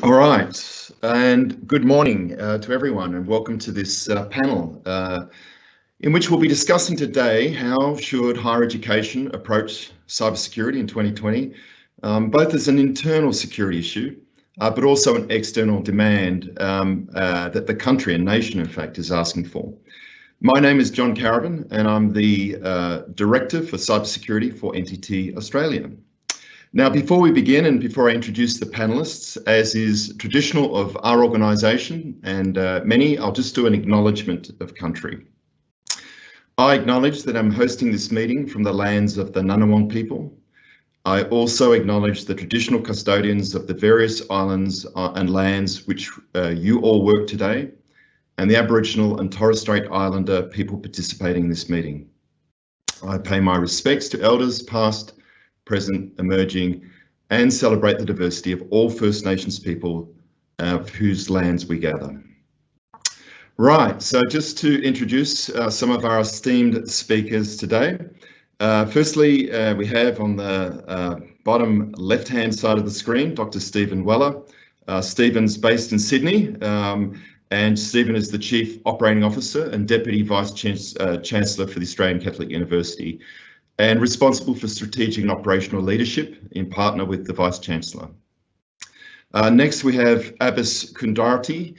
All right, and good morning to everyone, and welcome to this panel in which we'll be discussing today how should higher education approach cybersecurity in 2020, both as an internal security issue, but also an external demand that the country and nation, in fact, is asking for. My name is John Caravan, and I'm the Director for Cybersecurity for NTT Australia. Now, before we begin and before I introduce the panelists, as is traditional of our organisation and many, I'll just do an acknowledgement of country. I acknowledge that I'm hosting this meeting from the lands of the Ngunnawal people. I also acknowledge the traditional custodians of the various islands and lands which you all work today, and the Aboriginal and Torres Strait Islander people participating in this meeting. I pay my respects to elders past, present, emerging, and celebrate the diversity of all First Nations people of whose lands we gather. Right, so just to introduce some of our esteemed speakers today. Firstly, we have on the bottom left-hand side of the screen, Dr. Stephen Weller. Stephen's based in Sydney, and Stephen is the Chief Operating Officer and Deputy Vice Chancellor for the Australian Catholic University, and responsible for strategic and operational leadership in partner with the Vice Chancellor. Next we have Abbas Kudrati,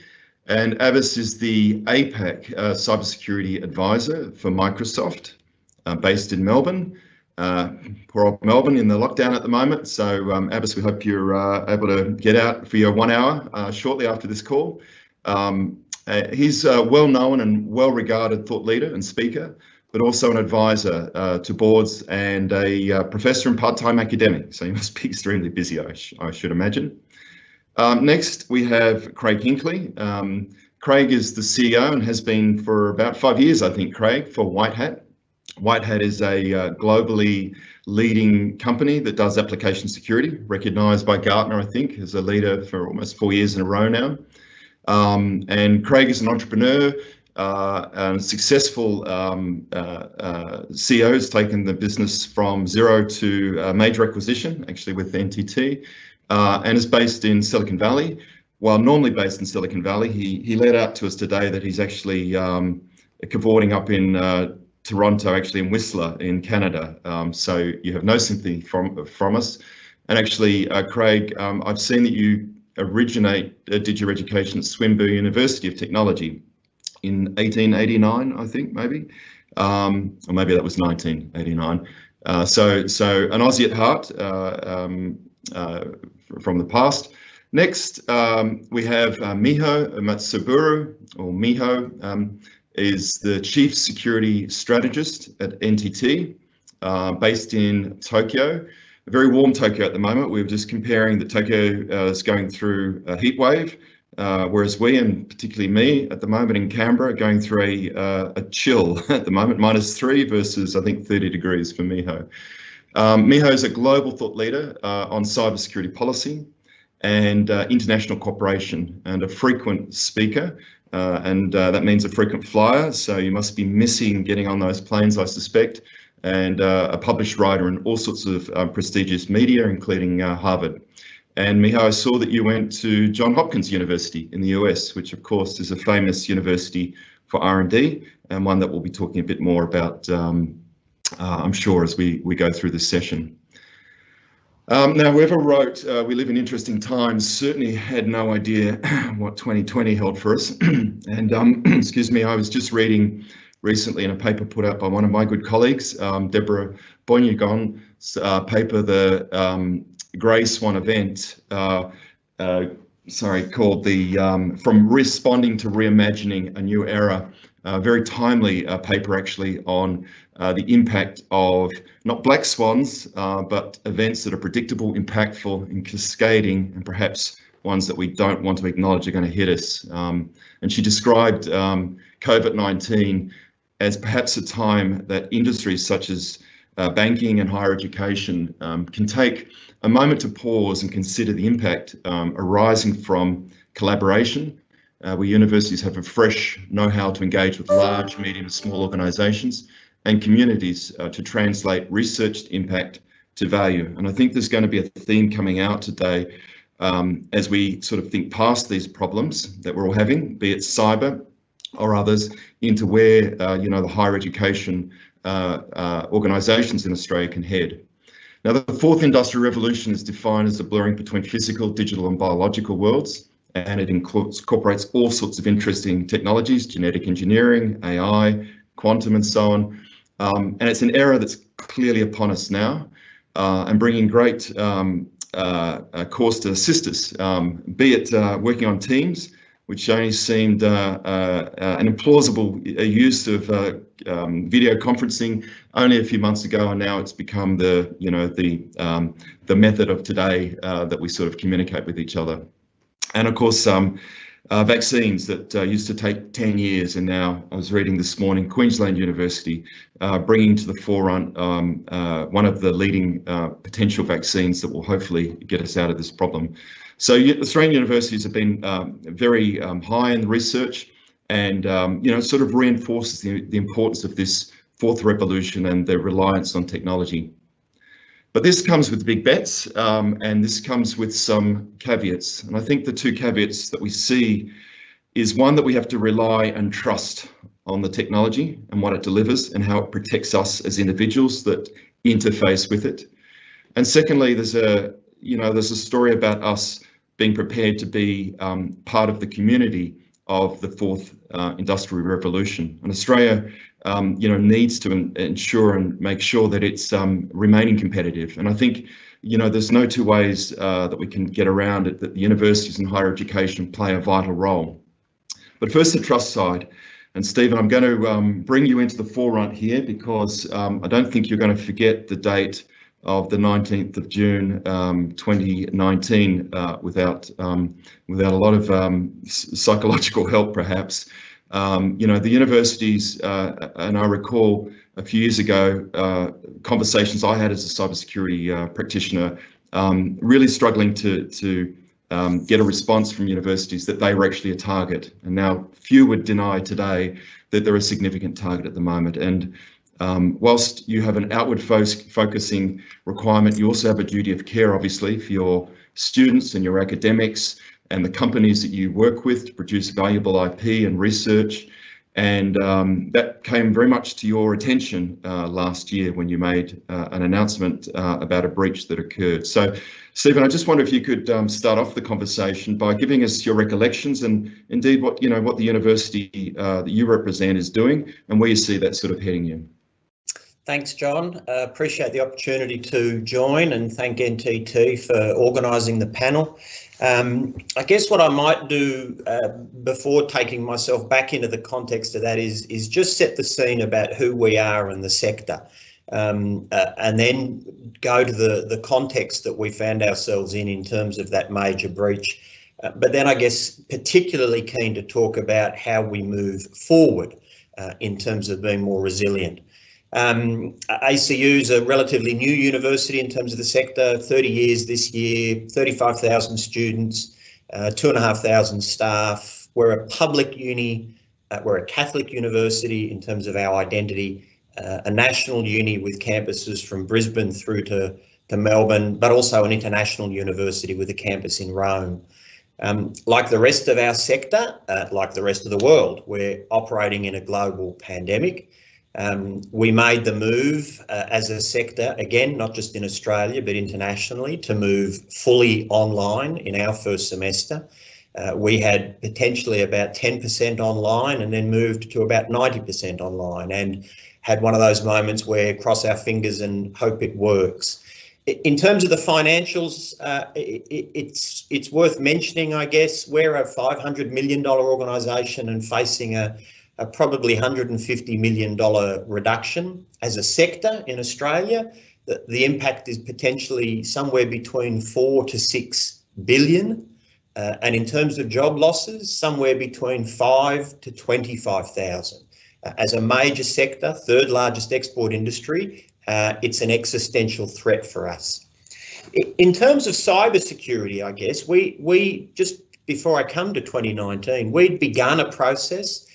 and Abbas is the APAC Cybersecurity Advisor for Microsoft, based in Melbourne. Poor old Melbourne in the lockdown at the moment, so Abbas, we hope you're able to get out for your 1 hour shortly after this call. He's a well-known and well-regarded thought leader and speaker, but also an advisor to boards and a professor and part-time academic. So he must be extremely busy, I should imagine. Next, we have Craig Hinckley. Craig is the CEO and has been for about 5 years, I think, Craig, for White Hat. White Hat is a globally leading company that does application security, recognised by Gartner, I think, as a leader for almost 4 years in a row now. And Craig is an entrepreneur, and successful CEO, has taken the business from zero to a major acquisition, actually with NTT, and is based in Silicon Valley. While normally based in Silicon Valley, he let out to us today that he's actually cavorting up in Toronto, actually in Whistler in Canada. So you have no sympathy from us. And actually, Craig, I've seen that you did your education at Swinburne University of Technology in 1889, I think, maybe, or maybe that was 1989. So an Aussie at heart from the past. Next, we have Miho Matsuburu, or Miho, is the Chief Security Strategist at NTT, based in Tokyo. A very warm Tokyo at the moment. We were just comparing that Tokyo is going through a heat wave, whereas we, and particularly me, at the moment in Canberra, are going through a chill at the moment, -3 versus, I think, 30 degrees for Miho. Miho is a global thought leader on cybersecurity policy and international cooperation, and a frequent speaker, and that means a frequent flyer, so you must be missing getting on those planes, I suspect, and a published writer in all sorts of prestigious media, including Harvard. And Miho, I saw that you went to Johns Hopkins University in the US, which of course is a famous university for R&D, and one that we'll be talking a bit more about, I'm sure, as we go through this session. Now, whoever wrote "We live in interesting times" certainly had no idea what 2020 held for us. And excuse me, I was just reading recently in a paper put out by one of my good colleagues, Deborah Bonyagon's paper, the Grey Swan event, called the From Responding to Reimagining a New Era. Very timely paper, actually, on the impact of not black swans, but events that are predictable, impactful, and cascading, and perhaps ones that we don't want to acknowledge are going to hit us. And she described COVID-19 as perhaps a time that industries such as banking and higher education can take a moment to pause and consider the impact arising from collaboration, where universities have a fresh know-how to engage with large, medium, and small organisations and communities to translate researched impact to value. And I think there's going to be a theme coming out today as we sort of think past these problems that we're all having, be it cyber or others, into where the higher education organisations in Australia can head. Now, the fourth industrial revolution is defined as the blurring between physical, digital and biological worlds, and it incorporates all sorts of interesting technologies, genetic engineering, AI, quantum and so on. And it's an era that's clearly upon us now, and bringing great course to assist us, be it working on Teams, which only seemed an implausible use of video conferencing only a few months ago, and now it's become the method of today that we sort of communicate with each other. And of course, vaccines that used to take 10 years, and now I was reading this morning, Queensland University bringing to the forefront one of the leading potential vaccines that will hopefully get us out of this problem. So Australian universities have been very high in the research, and sort of reinforces the importance of this fourth revolution and the reliance on technology. But this comes with big bets, and this comes with some caveats. And I think the two caveats that we see is one, that we have to rely and trust on the technology and what it delivers and how it protects us as individuals that interface with it. And secondly, there's a story about us being prepared to be part of the community of the fourth industrial revolution. And Australia needs to ensure and make sure that it's remaining competitive. And I think, there's no two ways that we can get around it, that the universities and higher education play a vital role. But first, the trust side. And Stephen, I'm going to bring you into the forefront here, because I don't think you're going to forget the date of the 19th of June 2019 without a lot of psychological help, perhaps. The universities, and I recall a few years ago conversations I had as a cybersecurity practitioner, really struggling to get a response from universities that they were actually a target. And now few would deny today that they're a significant target at the moment. And whilst you have an outward focusing requirement, you also have a duty of care, obviously, for your students and your academics and the companies that you work with to produce valuable IP and research. And that came very much to your attention last year when you made an announcement about a breach that occurred. So, Stephen, I just wonder if you could start off the conversation by giving us your recollections and indeed what the university that you represent is doing and where you see that sort of heading in. Thanks, John. Appreciate the opportunity to join, and thank NTT for organising the panel. I guess what I might do before taking myself back into the context of that is just set the scene about who we are in the sector, and then go to the context that we found ourselves in terms of that major breach. But then I guess particularly keen to talk about how we move forward in terms of being more resilient. ACU is a relatively new university in terms of the sector, 30 years this year, 35,000 students, 2,500 staff. We're a public uni, we're a Catholic university in terms of our identity, a national uni with campuses from Brisbane through to Melbourne, but also an international university with a campus in Rome. Like the rest of our sector, like the rest of the world, we're operating in a global pandemic. We made the move as a sector, again, not just in Australia, but internationally, to move fully online in our first semester. We had potentially about 10% online and then moved to about 90% online, and had one of those moments where cross our fingers and hope it works. In terms of the financials, it's worth mentioning, I guess, we're a $500 million organisation and facing a probably $150 million reduction as a sector in Australia. The impact is potentially somewhere between 4 to 6 billion. And in terms of job losses, somewhere between 5 to 25,000. As a major sector, third largest export industry, it's an existential threat for us. In terms of cybersecurity, I guess, we just before I come to 2019, we'd begun a process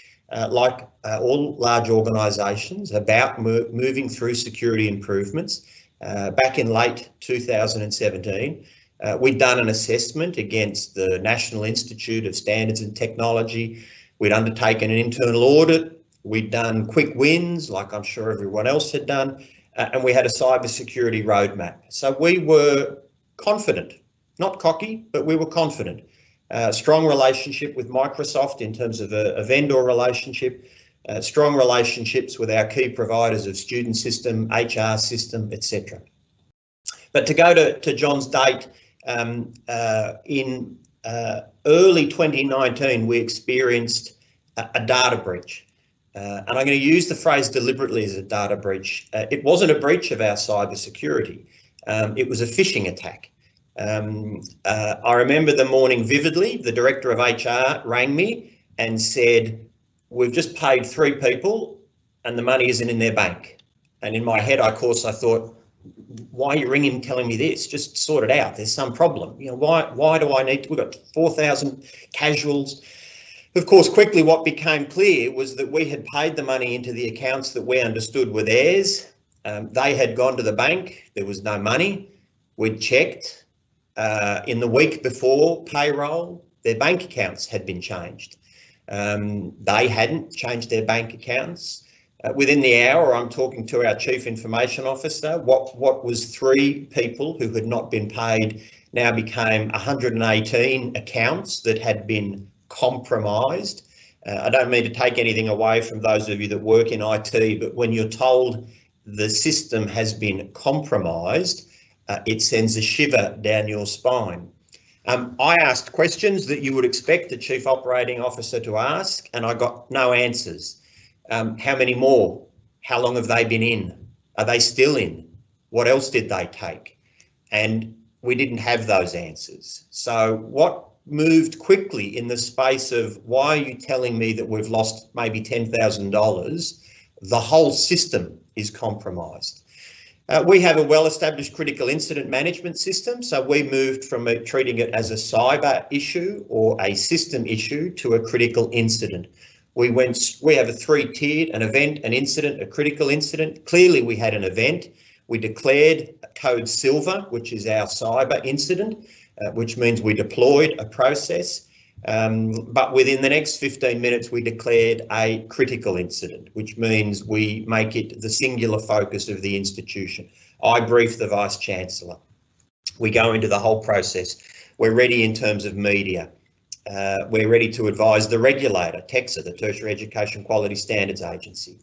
like all large organisations, about moving through security improvements back in late 2017. We'd done an assessment against the National Institute of Standards and Technology. We'd undertaken an internal audit. We'd done quick wins, like I'm sure everyone else had done, and we had a cybersecurity roadmap. So we were confident, not cocky, but we were confident. Strong relationship with Microsoft in terms of a vendor relationship, strong relationships with our key providers of student system, HR system, etc. But to go to John's date, in early 2019, we experienced a data breach. And I'm going to use the phrase deliberately as a data breach. It wasn't a breach of our cybersecurity. It was a phishing attack. I remember the morning vividly. The director of HR rang me and said, "We've just paid 3 people and the money isn't in their bank." And in my head, of course, I thought, why are you ringing telling me this? Just sort it out. There's some problem. You know, why do I need to? We've got 4,000 casuals. Of course, quickly what became clear was that we had paid the money into the accounts that we understood were theirs. They had gone to the bank. There was no money. We'd checked. In the week before payroll, their bank accounts had been changed. They hadn't changed their bank accounts. Within the hour, I'm talking to our Chief Information Officer. What was 3 people who had not been paid now became 118 accounts that had been compromised. I don't mean to take anything away from those of you that work in IT, but when you're told the system has been compromised, it sends a shiver down your spine. I asked questions that you would expect the Chief Operating Officer to ask, and I got no answers. How many more? How long have they been in? Are they still in? What else did they take? And we didn't have those answers. So what moved quickly in the space of, why are you telling me that we've lost maybe $10,000? The whole system is compromised. We have a well-established critical incident management system, so we moved from treating it as a cyber issue or a system issue to a critical incident. We have a 3-tiered, an event, an incident, a critical incident. Clearly we had an event. We declared code silver, which is our cyber incident, which means we deployed a process. But within the next 15 minutes, we declared a critical incident, which means we make it the singular focus of the institution. I brief the Vice-Chancellor. We go into the whole process. We're ready in terms of media. We're ready to advise the regulator, TEXA, the Tertiary Education Quality Standards Agency.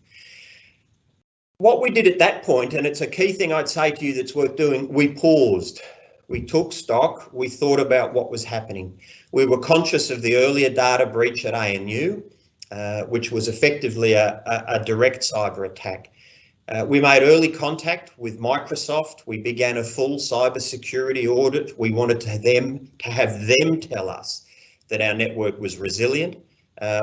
What we did at that point, and it's a key thing I'd say to you that's worth doing, we paused. We took stock. We thought about what was happening. We were conscious of the earlier data breach at ANU, which was effectively a direct cyber attack. We made early contact with Microsoft. We began a full cybersecurity audit. We wanted to have them tell us that our network was resilient.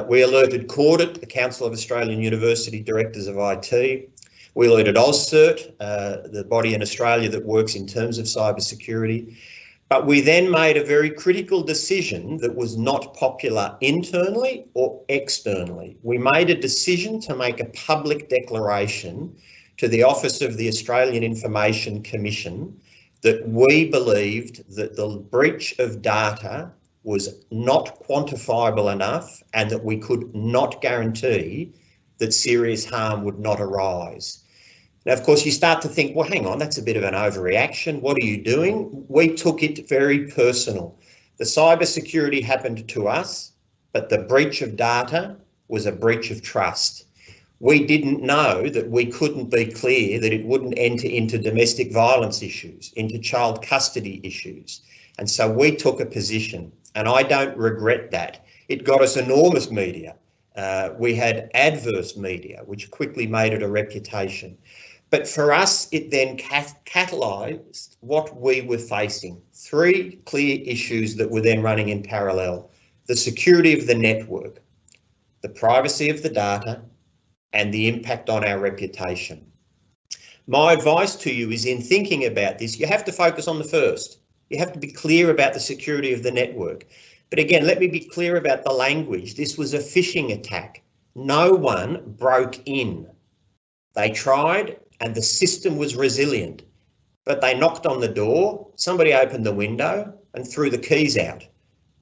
We alerted CAUDIT, the Council of Australian University Directors of IT. We alerted AusCert, the body in Australia that works in terms of cybersecurity. But we then made a very critical decision that was not popular internally or externally. We made a decision to make a public declaration to the Office of the Australian Information Commission that we believed that the breach of data was not quantifiable enough and that we could not guarantee that serious harm would not arise. Now, of course, you start to think, well, hang on, that's a bit of an overreaction. What are you doing? We took it very personal. The cybersecurity happened to us, but the breach of data was a breach of trust. We didn't know that we couldn't be clear that it wouldn't enter into domestic violence issues, into child custody issues. And so we took a position, and I don't regret that. It got us enormous media. We had adverse media, which quickly made it a reputation. But for us, it then catalysed what we were facing. 3 clear issues that were then running in parallel: the security of the network, the privacy of the data, and the impact on our reputation. My advice to you is, in thinking about this, you have to focus on the first. You have to be clear about the security of the network. But again, let me be clear about the language. This was a phishing attack. No one broke in. They tried, and the system was resilient. but they knocked on the door, somebody opened the window and threw the keys out.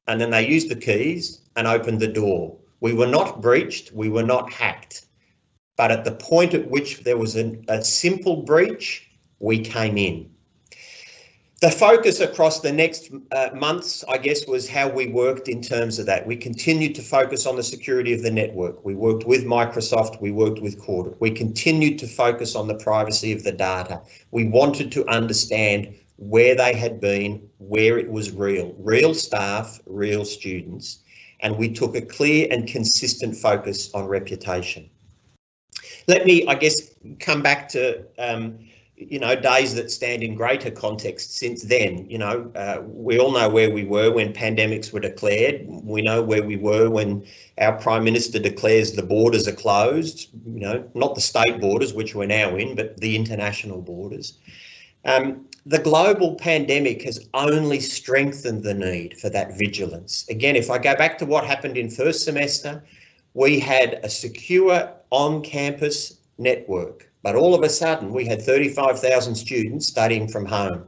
And then they used the keys and opened the door. We were not breached, we were not hacked. But at the point at which there was a simple breach, we came in. The focus across the next months, I guess, was how we worked in terms of that. We continued to focus on the security of the network. We worked with Microsoft, we worked with Kudrati. We continued to focus on the privacy of the data. We wanted to understand where they had been, where it was real staff, real students, and we took a clear and consistent focus on reputation. Let me, I guess, come back to days that stand in greater context since then. We all know where we were when pandemics were declared. We know where we were when our Prime Minister declares the borders are closed, not the state borders, which we're now in, but the international borders. The global pandemic has only strengthened the need for that vigilance. Again, if I go back to what happened in first semester, we had a secure on-campus network, but all of a sudden we had 35,000 students studying from home.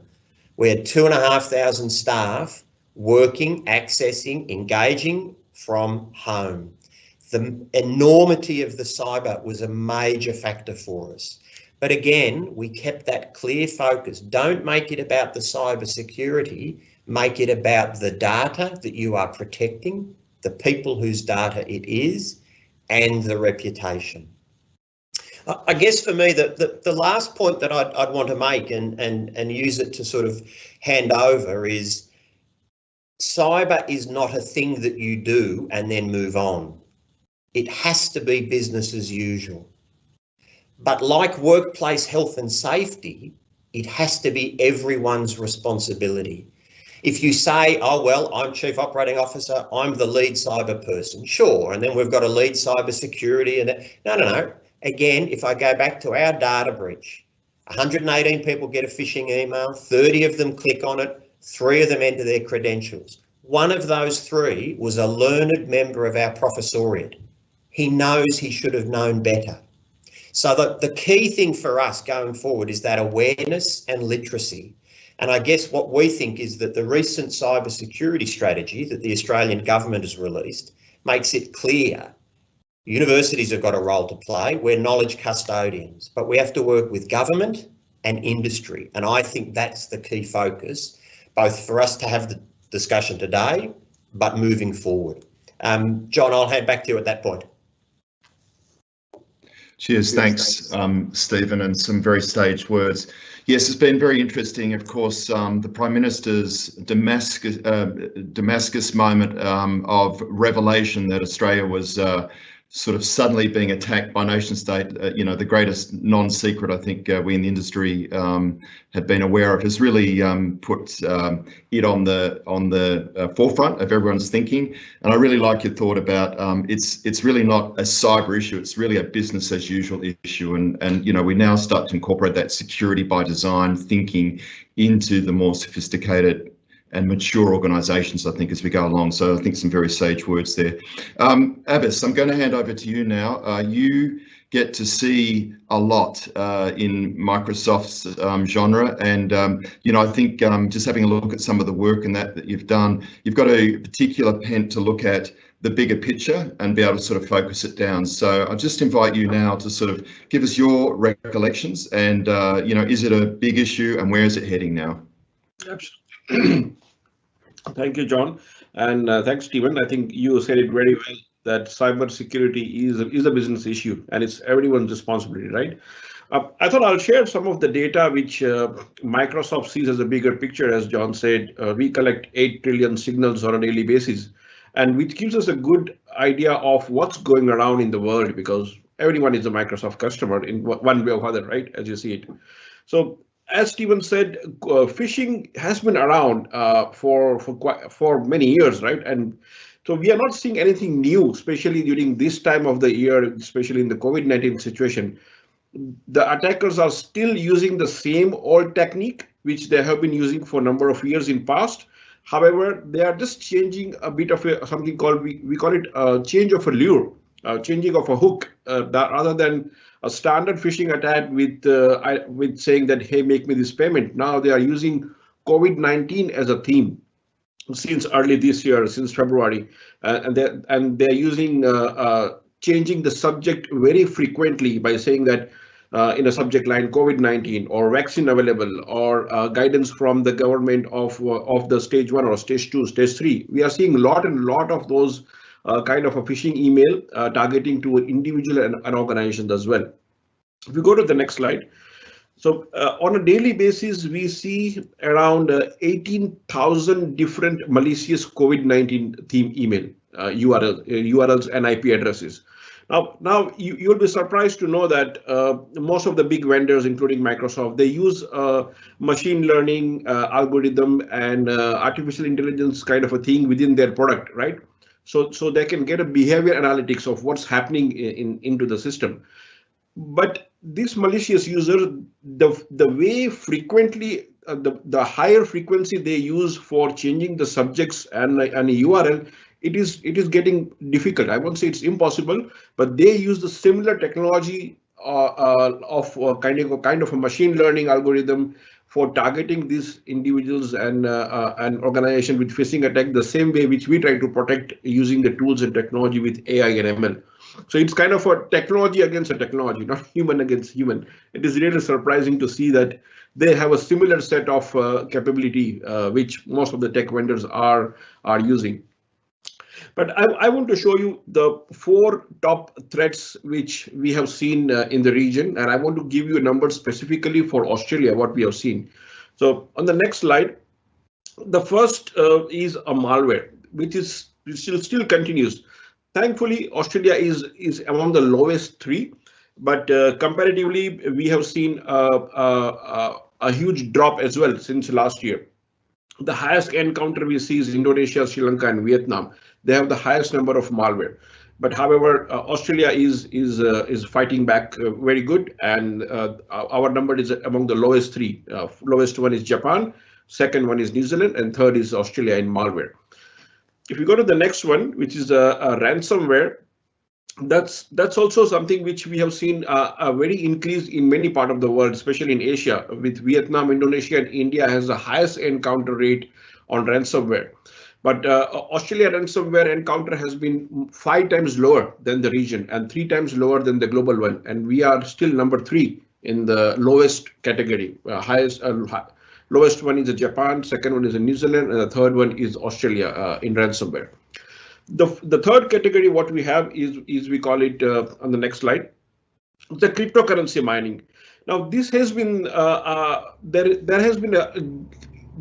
We had 2,500 staff working, accessing, engaging from home. The enormity of the cyber was a major factor for us. But again, we kept that clear focus. Don't make it about the cybersecurity, make it about the data that you are protecting, the people whose data it is, and the reputation. I guess for me, the last point that I'd want to make and use it to sort of hand over is cyber is not a thing that you do and then move on. It has to be business as usual. But like workplace health and safety, it has to be everyone's responsibility. If you say, oh, well, I'm Chief Operating Officer, I'm the lead cyber person, sure, and then we've got a lead cyber security. No. Again, if I go back to our data breach, 118 people get a phishing email, 30 of them click on it, 3 of them enter their credentials. One of those 3 was a learned member of our professoriate. He knows he should have known better. So the key thing for us going forward is that awareness and literacy. And I guess what we think is that the recent cybersecurity strategy that the Australian government has released makes it clear universities have got a role to play. We're knowledge custodians, but we have to work with government and industry. And I think that's the key focus, both for us to have the discussion today, but moving forward. John, I'll hand back to you at that point. Cheers, thanks, Stephen, and some very staged words. Yes, it's been very interesting. Of course, the Prime Minister's Damascus moment of revelation that Australia was sort of suddenly being attacked by nation state, the greatest non-secret I think we in the industry have been aware of, has really put it on the forefront of everyone's thinking. And I really like your thought about it's really not a cyber issue, it's really a business as usual issue. And we now start to incorporate that security by design thinking into the more sophisticated and mature organisations, I think, as we go along. So I think some very sage words there. Abbas, I'm going to hand over to you now. You get to see a lot in Microsoft's genre, and I think just having a look at some of the work and that you've done, you've got a particular bent to look at the bigger picture and be able to sort of focus it down. So I'll just invite you now to sort of give us your recollections and, is it a big issue and where is it heading now? Absolutely. Thank you, John, and thanks, Stephen. I think you said it very well that cybersecurity is a business issue and it's everyone's responsibility, right? I thought I'll share some of the data which Microsoft sees as a bigger picture. As John said, we collect 8 trillion signals on a daily basis, and which gives us a good idea of what's going around in the world, because everyone is a Microsoft customer in one way or other, right? As you see it. So, as Stephen said, phishing has been around for many years, right? And so we are not seeing anything new, especially during this time of the year, especially in the COVID-19 situation. The attackers are still using the same old technique, which they have been using for a number of years in past. However, they are just changing a bit of something called, we call it a change of a lure, changing of a hook, that rather than a standard phishing attack with saying that, hey, make me this payment. Now they are using COVID-19 as a theme since early this year, since February, and they're using changing the subject very frequently by saying that in a subject line COVID-19 or vaccine available or guidance from the government of the stage 1 or stage 2, stage 3. We are seeing a lot of those kind of a phishing email targeting to an individual and organizations as well. If we go to the next slide. So on a daily basis, we see around 18,000 different malicious COVID-19 theme email URLs and IP addresses. Now you'll be surprised to know that most of the big vendors, including Microsoft, they use machine learning algorithm and artificial intelligence kind of a thing within their product, right? So they can get a behavior analytics of what's happening into the system. But this malicious user, the way frequently, the higher frequency they use for changing the subjects and a URL, it is getting difficult. I won't say it's impossible, but they use the similar technology of kind of a machine learning algorithm for targeting these individuals and an organization with phishing attack the same way which we try to protect using the tools and technology with AI and ML. So it's kind of a technology against a technology, not human against human. It is really surprising to see that they have a similar set of capability which most of the tech vendors are using. But I want to show you the 4 top threats which we have seen in the region, and I want to give you a number specifically for Australia, what we have seen. So on the next slide, the first is a malware, which still continues. Thankfully, Australia is among the lowest 3, but comparatively, we have seen a huge drop as well since last year. The highest encounter we see is Indonesia, Sri Lanka, and Vietnam. They have the highest number of malware. But however, Australia is fighting back very good, and our number is among the lowest 3. Lowest one is Japan, second one is New Zealand, and third is Australia in malware. If you go to the next one, which is a ransomware, that's also something which we have seen a very increase in many parts of the world, especially in Asia, with Vietnam, Indonesia, and India has the highest encounter rate on ransomware. But Australia ransomware encounter has been 5 times lower than the region and 3 times lower than the global one, and we are still number 3 in the lowest category. Lowest one is Japan, second one is New Zealand, and the third one is Australia in ransomware. The third category, what we have is we call it on the next slide, the cryptocurrency mining. Now this has been there has been a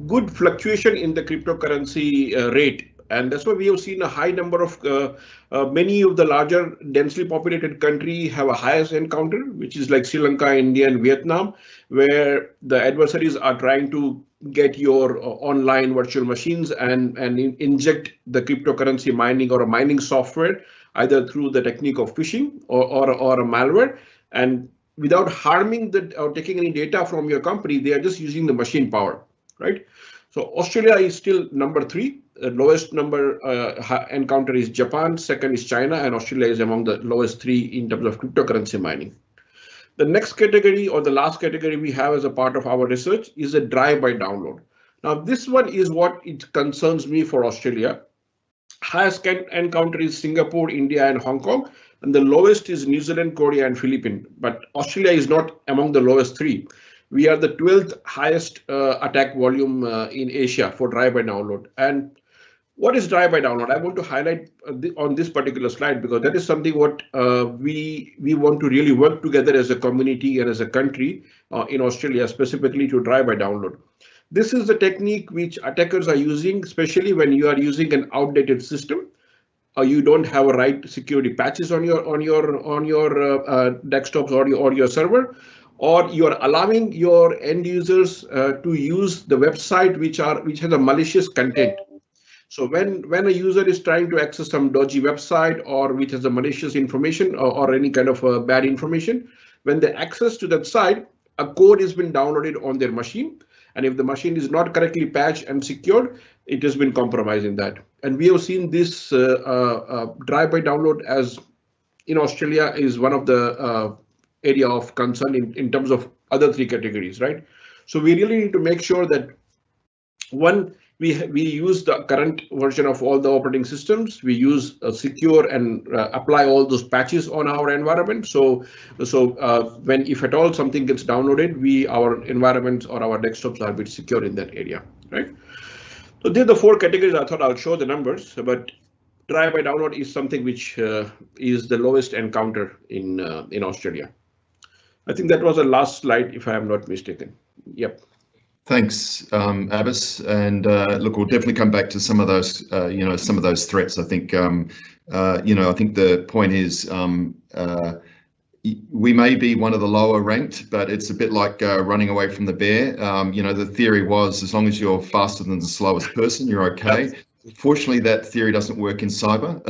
good fluctuation in the cryptocurrency rate, and that's why we have seen a high number of many of the larger densely populated countries have a highest encounter, which is like Sri Lanka, India, and Vietnam, where the adversaries are trying to get your online virtual machines and inject the cryptocurrency mining or a mining software, either through the technique of phishing or a malware, and without harming or taking any data from your company, they are just using the machine power, right? So Australia is still number 3. The lowest number encounter is Japan, second is China, and Australia is among the lowest 3 in terms of cryptocurrency mining. The next category, or the last category we have as a part of our research, is a drive-by download. Now this one is what it concerns me for Australia. Highest encounter is Singapore, India, and Hong Kong, and the lowest is New Zealand, Korea, and Philippines. But Australia is not among the lowest 3. We are the 12th highest attack volume in Asia for drive-by download. And what is drive-by download? I want to highlight on this particular slide, because that is something what we want to really work together as a community and as a country in Australia, specifically to drive-by download. This is the technique which attackers are using, especially when you are using an outdated system, or you don't have a right security patches on your desktops or your server, or you are allowing your end users to use the website which has a malicious content. So when a user is trying to access some dodgy website or which has a malicious information or any kind of bad information, when they access to that site, a code has been downloaded on their machine. And if the machine is not correctly patched and secured, it has been compromising that. And we have seen this drive-by download as in Australia is one of the area of concern in terms of other three categories, right? So we really need to make sure that one, we use the current version of all the operating systems. We use secure and apply all those patches on our environment. So when, if at all, something gets downloaded, our environments or our desktops are a bit secure in that area, right? So these are the four categories. I thought I'll show the numbers, but drive-by download is something which is the lowest encounter in Australia. I think that was the last slide, if I am not mistaken. Yep. Thanks, Abbas, and look, we'll definitely come back to some of those, some of those threats. I think, I think the point is we may be one of the lower ranked, but it's a bit like running away from the bear. The theory was as long as you're faster than the slowest person, you're okay. Fortunately, that theory doesn't work in cyber.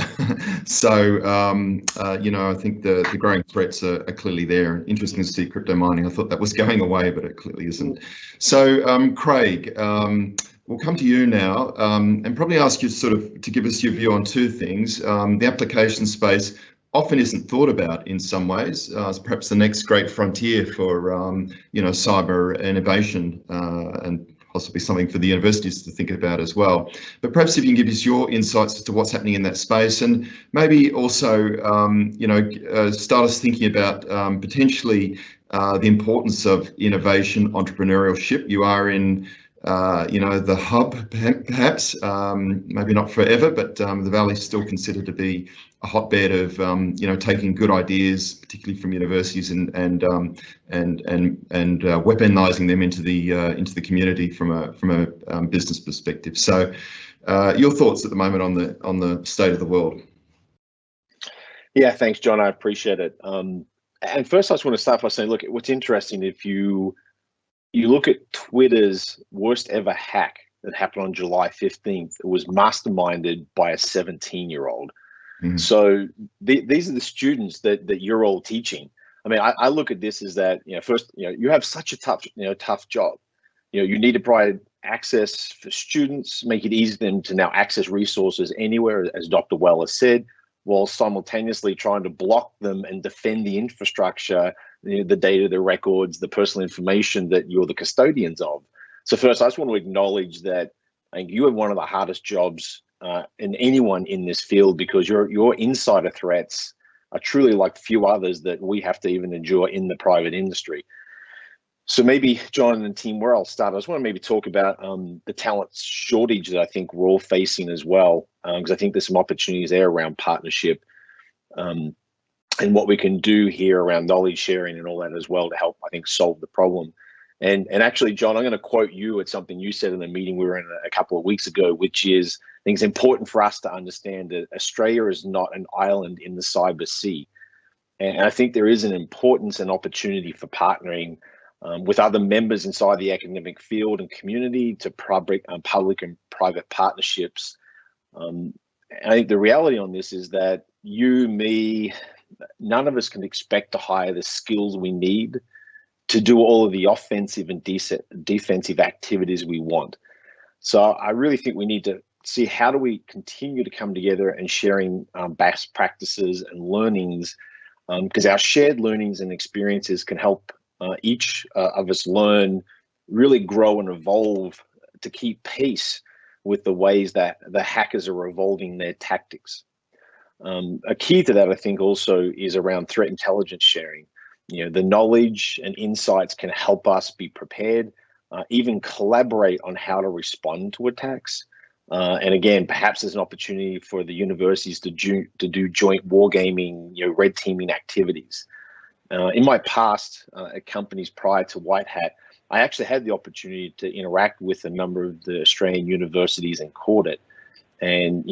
So, I think the growing threats are clearly there. Interesting to see crypto mining. I thought that was going away, but it clearly isn't. So, Craig, we'll come to you now and probably ask you to give us your view on two things. The application space often isn't thought about in some ways. It's perhaps the next great frontier for, cyber innovation and possibly something for the universities to think about as well. But perhaps if you can give us your insights as to what's happening in that space, and maybe also, start us thinking about potentially the importance of innovation, entrepreneurship. You are in, the hub, perhaps, maybe not forever, but the Valley is still considered to be a hotbed of, taking good ideas, particularly from universities, and weaponizing them into the community from a business perspective. So, your thoughts at the moment on the state of the world? Yeah, thanks, John. I appreciate it. And first, I just want to start by saying, look, what's interesting, if you look at Twitter's worst ever hack that happened on July 15th, it was masterminded by a 17-year-old. Mm-hmm. So these are the students that you're all teaching. I mean, I look at this as that, first, you have such a tough job. You need to provide access for students, make it easy for them to now access resources anywhere, as Dr. Well has said, while simultaneously trying to block them and defend the infrastructure, the data, the records, the personal information that you're the custodians of. So first, I just want to acknowledge that I think you have one of the hardest jobs in anyone in this field, because your insider threats are truly like few others that we have to even endure in the private industry. So maybe, John and team, where I'll start, I just want to maybe talk about the talent shortage that I think we're all facing as well, because I think there's some opportunities there around partnership and what we can do here around knowledge sharing and all that as well to help, I think, solve the problem. And actually, John, I'm going to quote you at something you said in the meeting we were in a couple of weeks ago, which is, I think it's important for us to understand that Australia is not an island in the cyber sea. And I think there is an importance and opportunity for partnering with other members inside the academic field and community to public and private partnerships. And I think the reality on this is that you, me, none of us can expect to hire the skills we need to do all of the offensive and defensive activities we want. So I really think we need to see how do we continue to come together and sharing best practices and learnings, because our shared learnings and experiences can help each of us learn, really grow and evolve to keep pace with the ways that the hackers are evolving their tactics. A key to that, I think, also is around threat intelligence sharing. The knowledge and insights can help us be prepared, even collaborate on how to respond to attacks. And again, perhaps there's an opportunity for the universities to do joint wargaming, red teaming activities. In my past at companies prior to White Hat, I actually had the opportunity to interact with a number of the Australian universities and Kudrati. And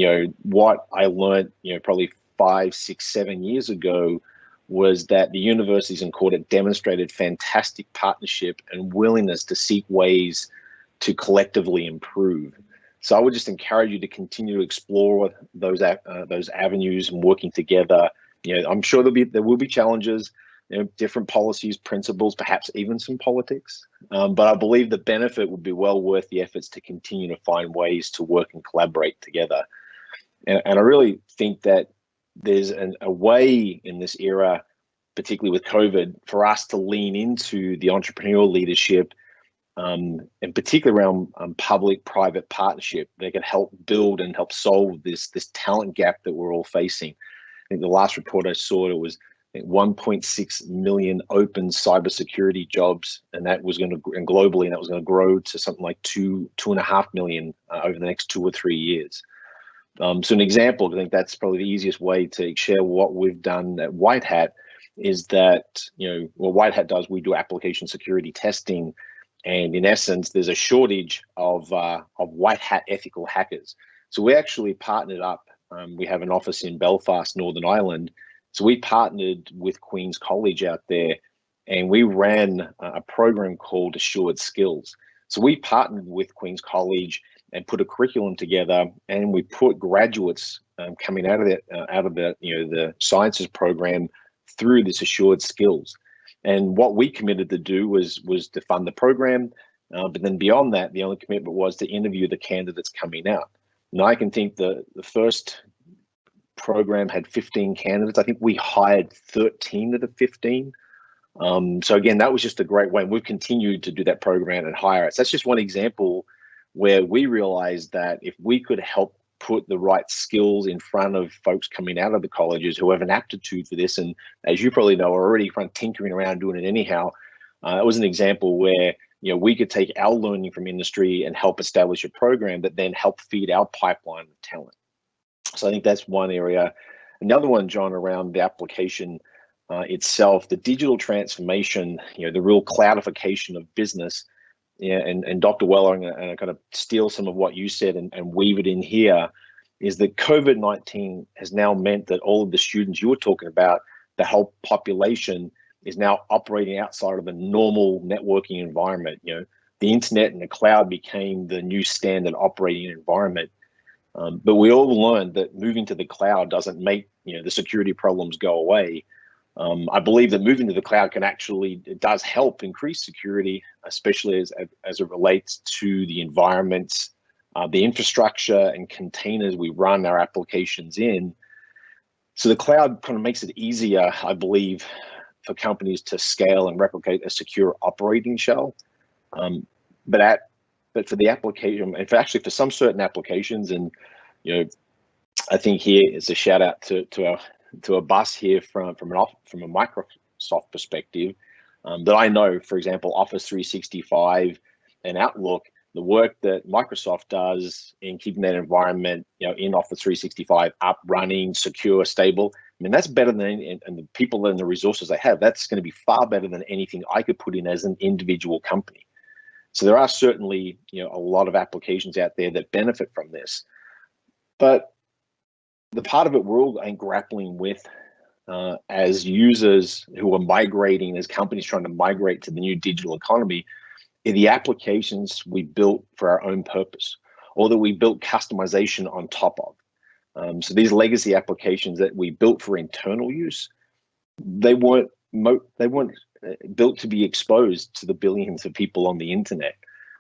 what I learned, probably 5, 6, 7 years ago, was that the universities and Kudrati demonstrated fantastic partnership and willingness to seek ways to collectively improve. So I would just encourage you to continue to explore those avenues and working together. I'm sure there will be challenges, different policies, principles, perhaps even some politics. But I believe the benefit would be well worth the efforts to continue to find ways to work and collaborate together. And I really think that there's a way in this era particularly with COVID, for us to lean into the entrepreneurial leadership, and particularly around public-private partnership that can help build and help solve this talent gap that we're all facing. I think the last report I saw, it was 1.6 million open cybersecurity jobs, and that was going to, and globally, and that was going to grow to something like 2.5 million over the next 2 or 3 years. So an example, I think that's probably the easiest way to share what we've done at White Hat is that, what White Hat does, we do application security testing, and in essence, there's a shortage of white hat ethical hackers. So we actually partnered up. We have an office in Belfast, Northern Ireland. So we partnered with Queen's College out there, and we ran a program called Assured Skills. So we partnered with Queen's College and put a curriculum together, and we put graduates coming out of the sciences program through this Assured Skills. And what we committed to do was to fund the program, but then beyond that, the only commitment was to interview the candidates coming out. Now I can think the first program had 15 candidates. I think we hired 13 of the 15. So again, that was just a great way. And we've continued to do that program and hire it. So that's just one example where we realized that if we could help put the right skills in front of folks coming out of the colleges who have an aptitude for this, and as you probably know, are already tinkering around doing it anyhow, it was an example where we could take our learning from industry and help establish a program that then help feed our pipeline of talent. So I think that's one area. Another one, John, around the application itself, the digital transformation, the real cloudification of business. Yeah, and Dr. Weller, and I kind of steal some of what you said and weave it in here, is that COVID-19 has now meant that all of the students you were talking about, the whole population is now operating outside of the normal networking environment. The internet and the cloud became the new standard operating environment. But we all learned that moving to the cloud doesn't make the security problems go away. I believe that moving to the cloud it does help increase security, especially as it relates to the environments, the infrastructure and containers we run our applications in. So the cloud kind of makes it easier, I believe, for companies to scale and replicate a secure operating shell. But for the application, and for some certain applications, and I think here is a shout out to Abbas here from a Microsoft perspective, that I know, for example, Office 365 and Outlook, the work that Microsoft does in keeping that environment, in Office 365 up, running, secure, stable. I mean, that's better than and the people and the resources they have. That's going to be far better than anything I could put in as an individual company. So there are certainly, a lot of applications out there that benefit from this, but the part of it we're all grappling with as users who are migrating, as companies trying to migrate to the new digital economy, are the applications we built for our own purpose, or that we built customization on top of. So these legacy applications that we built for internal use, they weren't built to be exposed to the billions of people on the internet.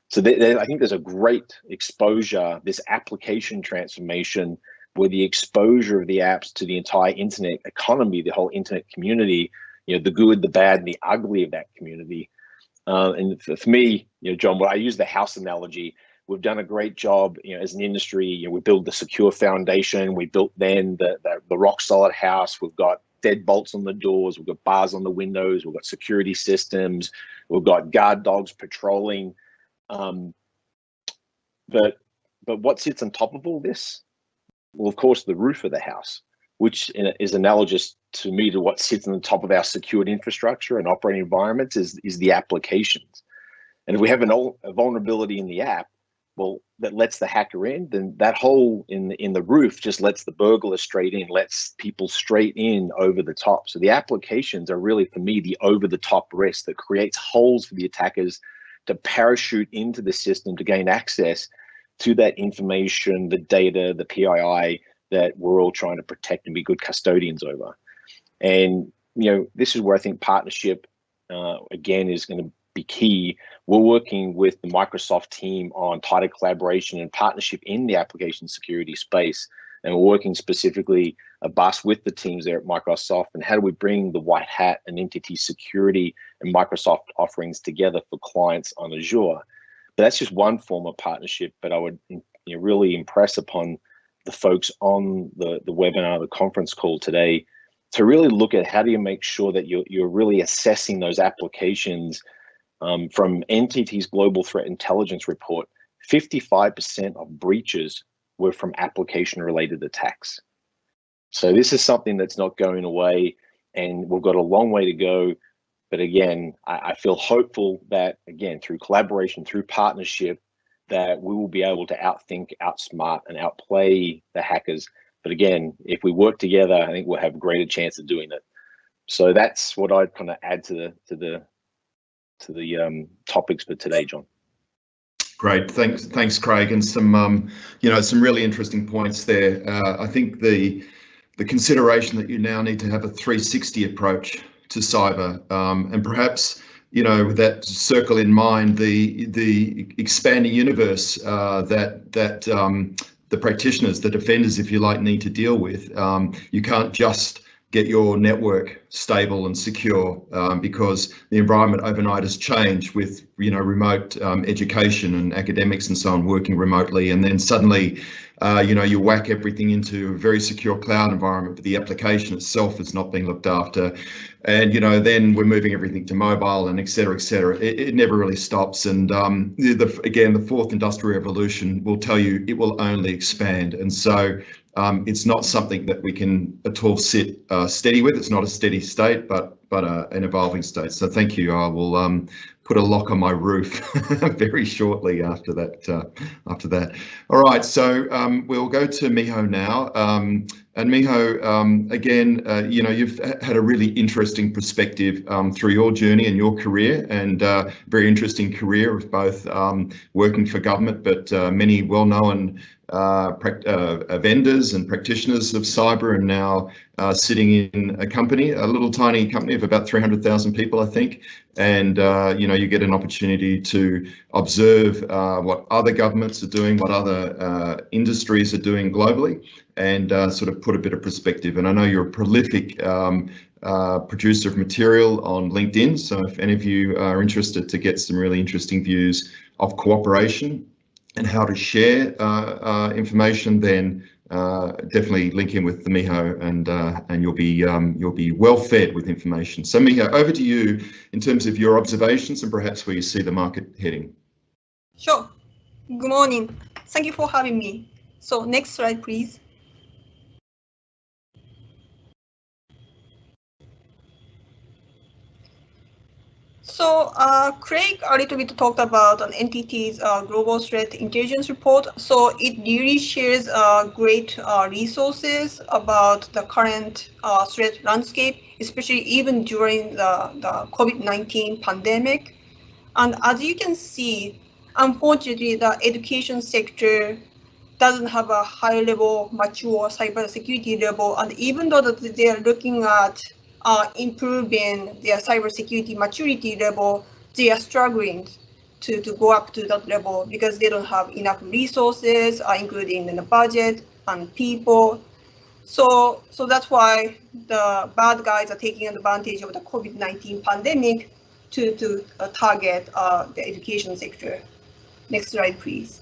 So I think there's a great exposure, this application transformation, where the exposure of the apps to the entire internet economy, the whole internet community, the good, the bad, and the ugly of that community. And for me, John, I use the house analogy. We've done a great job, as an industry. We build the secure foundation. We built then the rock solid house. We've got deadbolts on the doors. We've got bars on the windows. We've got security systems. We've got guard dogs patrolling. But what sits on top of all this? Well, of course, the roof of the house, which is analogous to me to what sits on the top of our secured infrastructure and operating environments is the applications. And if we have a vulnerability in the app, well, that lets the hacker in, then that hole in the roof just lets the burglar straight in, lets people straight in over the top. So the applications are really, for me, the over-the-top risk that creates holes for the attackers to parachute into the system to gain access to that information, the data, the PII that we're all trying to protect and be good custodians over. And, this is where I think partnership, again, is going to be key. We're working with the Microsoft team on tighter collaboration and partnership in the application security space And we're working specifically, Abbas, with the teams there at Microsoft, and how do we bring the white hat and NTT Security and Microsoft offerings together for clients on Azure. But that's just one form of partnership, but I would really impress upon the folks on the webinar, the conference call today, to really look at how do you make sure that you're really assessing those applications. From NTT's Global Threat Intelligence Report, 55% of breaches were from application-related attacks. So this is something that's not going away, and we've got a long way to go. But again, I feel hopeful that, again, through collaboration, through partnership, that we will be able to outthink, outsmart, and outplay the hackers. But again, if we work together, I think we'll have a greater chance of doing it. So that's what I'd kind of add to the topics for today, John. Great, thanks, Craig, and some some really interesting points there. I think the consideration that you now need to have a 360 approach to cyber, and perhaps with that circle in mind, the expanding universe that the practitioners, the defenders, if you like, need to deal with. You can't just get your network stable and secure because the environment overnight has changed with remote education and academics and so on working remotely, and then suddenly you whack everything into a very secure cloud environment, but the application itself is not being looked after, and then we're moving everything to mobile and et cetera, et cetera. It never really stops, and again, the fourth industrial revolution will tell you it will only expand, and so it's not something that we can at all sit steady with. It's not a steady state, but an evolving state. So thank you. I will put a lock on my roof very shortly after that. All right, so we'll go to Miho now. And Miho, again, you've had a really interesting perspective through your journey and your career, and very interesting career of both working for government, but many well-known vendors and practitioners of cyber, and now sitting in a little tiny company of about 300,000 people, I think. And you get an opportunity to observe what other governments are doing, what other industries are doing globally, and sort of put a bit of perspective. And I know you're a prolific producer of material on LinkedIn, so if any of you are interested to get some really interesting views of cooperation and how to share information, then definitely link in with the Miho, and you'll be well fed with information. So Miho, over to you in terms of your observations and perhaps where you see the market heading. Sure. Good morning. Thank you for having me. So next slide, please. So Craig a little bit talked about NTT's Global Threat Intelligence Report. So it really shares great resources about the current threat landscape, especially even during the COVID-19 pandemic. And as you can see, unfortunately, the education sector doesn't have a high level, mature cybersecurity level. And even though that they are looking at improving their cybersecurity maturity level, they are struggling to go up to that level because they don't have enough resources, including in the budget and people. So that's why the bad guys are taking advantage of the COVID-19 pandemic to target the education sector. Next slide, please.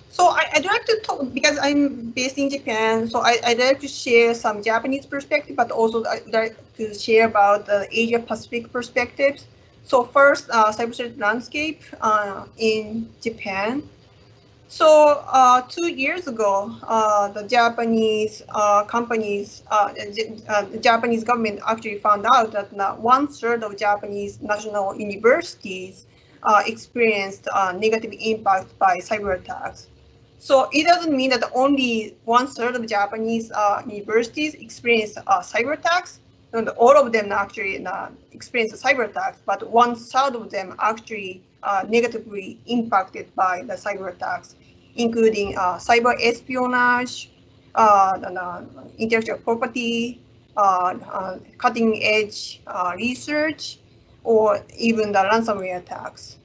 So I'd like to talk, because I'm based in Japan, so I'd like to share some Japanese perspective, but also I'd like to share about the Asia Pacific perspectives. So first, cybersecurity landscape in Japan. So 2 years ago, the Japanese companies, the Japanese government actually found out that 1/3 of Japanese national universities experienced negative impact by cyber attacks. So it doesn't mean that only 1/3 of Japanese universities experience cyber attacks, and all of them actually experience cyber attacks, but 1/3 of them actually negatively impacted by the cyber attacks, including cyber espionage, intellectual property, cutting edge research, or even the ransomware attacks.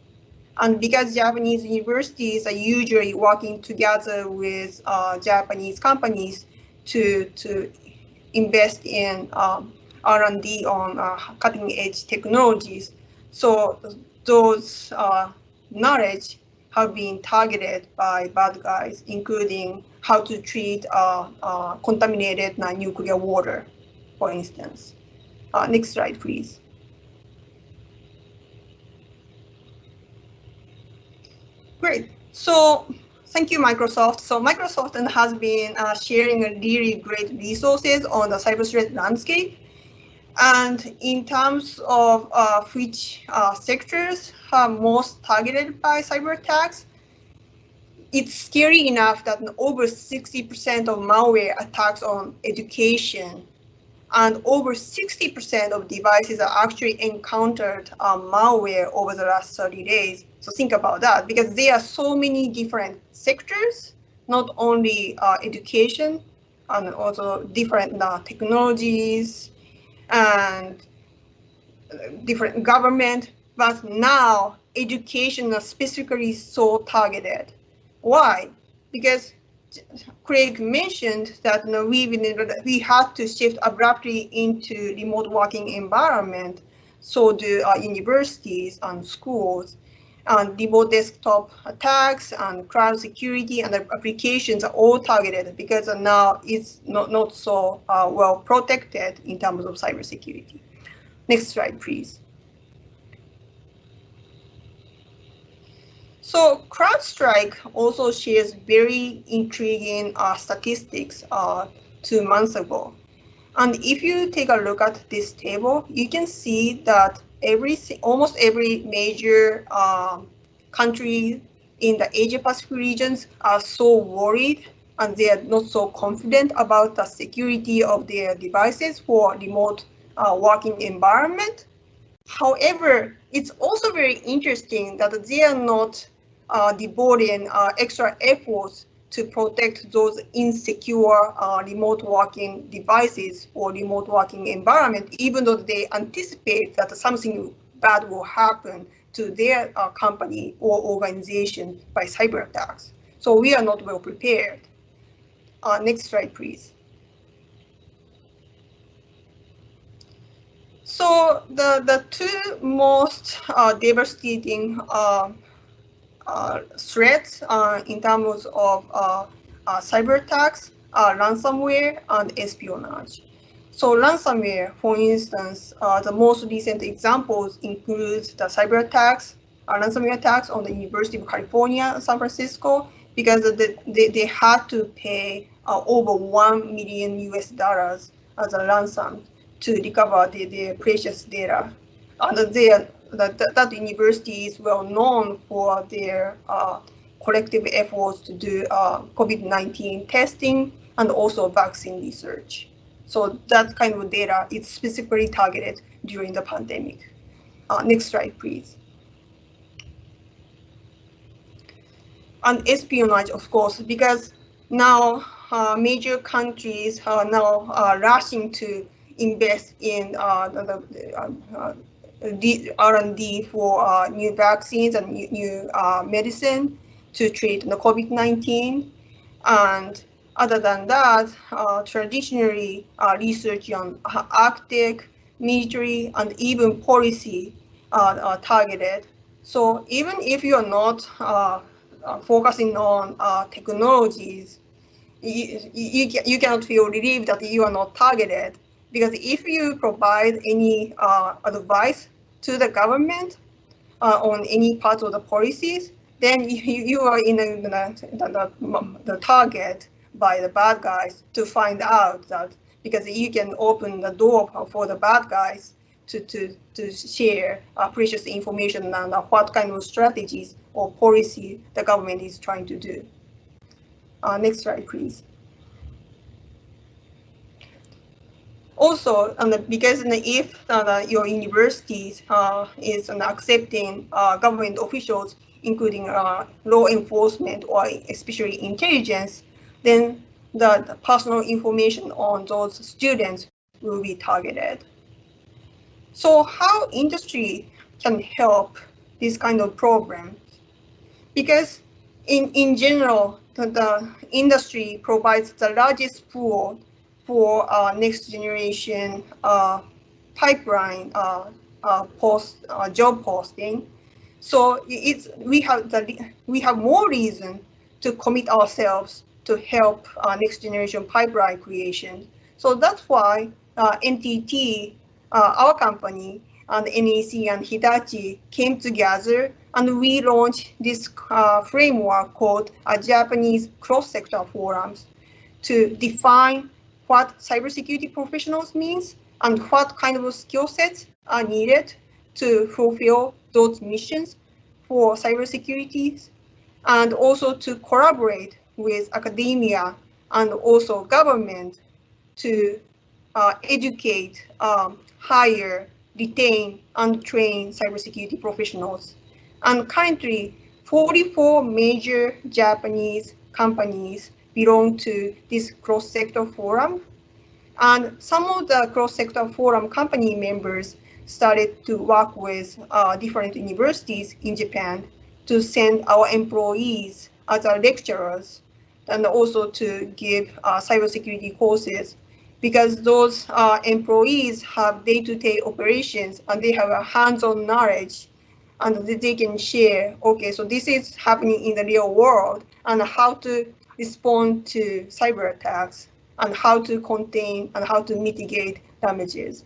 And because Japanese universities are usually working together with Japanese companies to invest in R&D on cutting edge technologies, so those knowledge have been targeted by bad guys, including how to treat contaminated nuclear water, for instance. Next slide, please. Great. So thank you, Microsoft. So Microsoft has been sharing really great resources on the cyber threat landscape. And in terms of which sectors are most targeted by cyber attacks, it's scary enough that over 60% of malware attacks on education, and over 60% of devices are actually encountered malware over the last 30 days. So think about that, because there are so many different sectors, not only education, and also different technologies and different government, but now education is specifically so targeted. Why? Because Craig mentioned that we had to shift abruptly into remote working environment. So do universities and schools, and remote desktop attacks and cloud security and applications are all targeted because now it's not so well protected in terms of cybersecurity. Next slide, please. So CrowdStrike also shares very intriguing statistics 2 months ago. And if you take a look at this table, you can see that almost every major country in the Asia-Pacific regions are so worried and they are not so confident about the security of their devices for remote working environment. However, it's also very interesting that they are not devoting extra efforts to protect those insecure remote working devices or remote working environment, even though they anticipate that something bad will happen to their company or organization by cyber attacks. So we are not well prepared. Next slide, please. So the two most devastating threats in terms of cyber attacks are ransomware and espionage. So ransomware, for instance, the most recent examples include the cyber attacks, ransomware attacks on the University of California, San Francisco, because they had to pay over $1 million US as a ransom to recover their precious data. And that university is well known for their collective efforts to do COVID-19 testing and also vaccine research. So that kind of data is specifically targeted during the pandemic. Next slide, please. And espionage, of course, because now major countries are now rushing to invest in the R&D for new vaccines and new medicine to treat the COVID-19. And other than that, traditionally research on Arctic, military, and even policy are targeted. So even if you are not focusing on technologies, you cannot feel relieved that you are not targeted, because if you provide any advice to the government on any part of the policies, then you are in the target by the bad guys to find out that, because you can open the door for the bad guys to share precious information on what kind of strategies or policy the government is trying to do. Next slide, please. Also, because if your universities is accepting government officials, including law enforcement or especially intelligence, then the personal information on those students will be targeted. So how industry can help this kind of program. Because in general, the industry provides the largest pool for next generation pipeline job posting. So we have more reason to commit ourselves to help next generation pipeline creation. So that's why NTT, our company, and NEC and Hitachi came together, and we launched this framework called Japanese Cross-Sector Forums to define what cybersecurity professionals means and what kind of skill sets are needed to fulfill those missions for cybersecurity, and also to collaborate with academia and also government to educate, hire, retain, and train cybersecurity professionals. And currently, 44 major Japanese companies belong to this cross-sector forum. And some of the cross-sector forum company members started to work with different universities in Japan to send our employees as lecturers, and also to give cybersecurity courses, because those employees have day-to-day operations and they have a hands-on knowledge, and they can share, okay, so this is happening in the real world, and how to respond to cyber attacks, and how to contain and how to mitigate damages.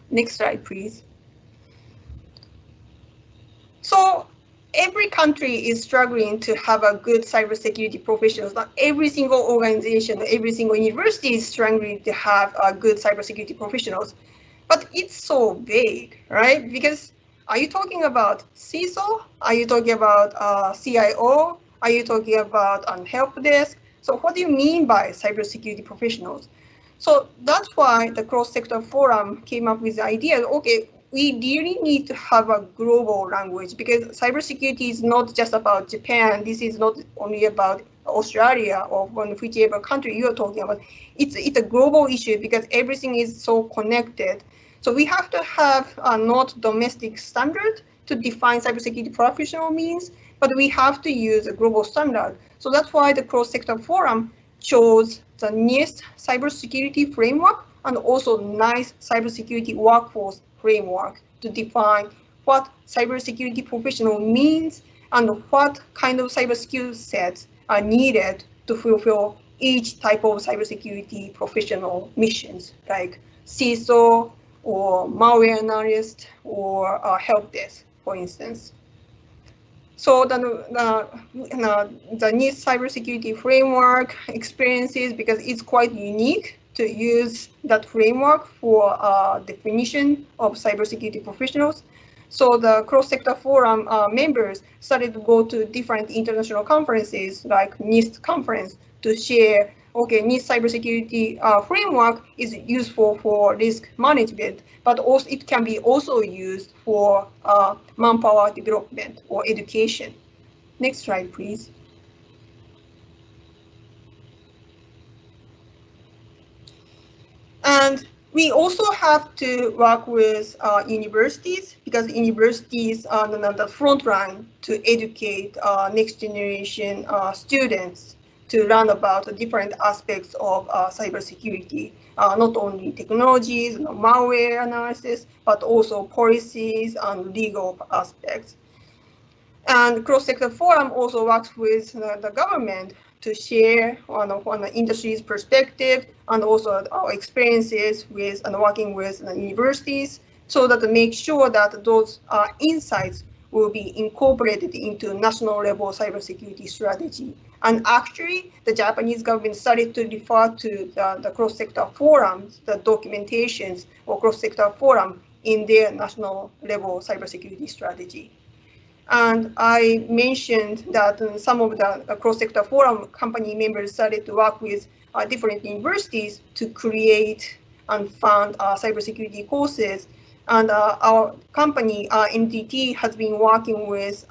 Next slide, please. So every country is struggling to have a good cybersecurity professionals. Not every single organization, every single university is struggling to have good cybersecurity professionals. But it's so vague, right? Because are you talking about CISO? Are you talking about CIO? Are you talking about help desk? So what do you mean by cybersecurity professionals? So that's why the cross-sector forum came up with the idea, okay, we really need to have a global language, because cybersecurity is not just about Japan. This is not only about Australia or whichever country you're talking about. It's a global issue because everything is so connected. So we have to have a not domestic standard to define cybersecurity professional means, but we have to use a global standard. So that's why the cross-sector forum chose the NIST cybersecurity framework and also NICE cybersecurity workforce framework to define what cybersecurity professional means and what kind of cyber skill sets are needed to fulfill each type of cybersecurity professional missions, like CISO or malware analyst or help desk, for instance. So the NIST cybersecurity framework experiences, because it's quite unique to use that framework for definition of cybersecurity professionals. So the cross-sector forum members started to go to different international conferences like NIST conference to share, okay, NIST cybersecurity framework is useful for risk management, but also it can be also used for manpower development or education. Next slide, please. And we also have to work with universities, because universities are the front line to educate next generation students to learn about the different aspects of cybersecurity, not only technologies, malware analysis, but also policies and legal aspects. And cross-sector forum also works with the government to share on the industry's perspective and also our experiences with and working with the universities, so that to make sure that those insights will be incorporated into national level cybersecurity strategy. And actually, the Japanese government started to refer to the cross-sector forums, the documentations or cross-sector forum in their national level cybersecurity strategy. And I mentioned that some of the cross-sector forum company members started to work with different universities to create and fund cybersecurity courses. And our company, NTT, has been working with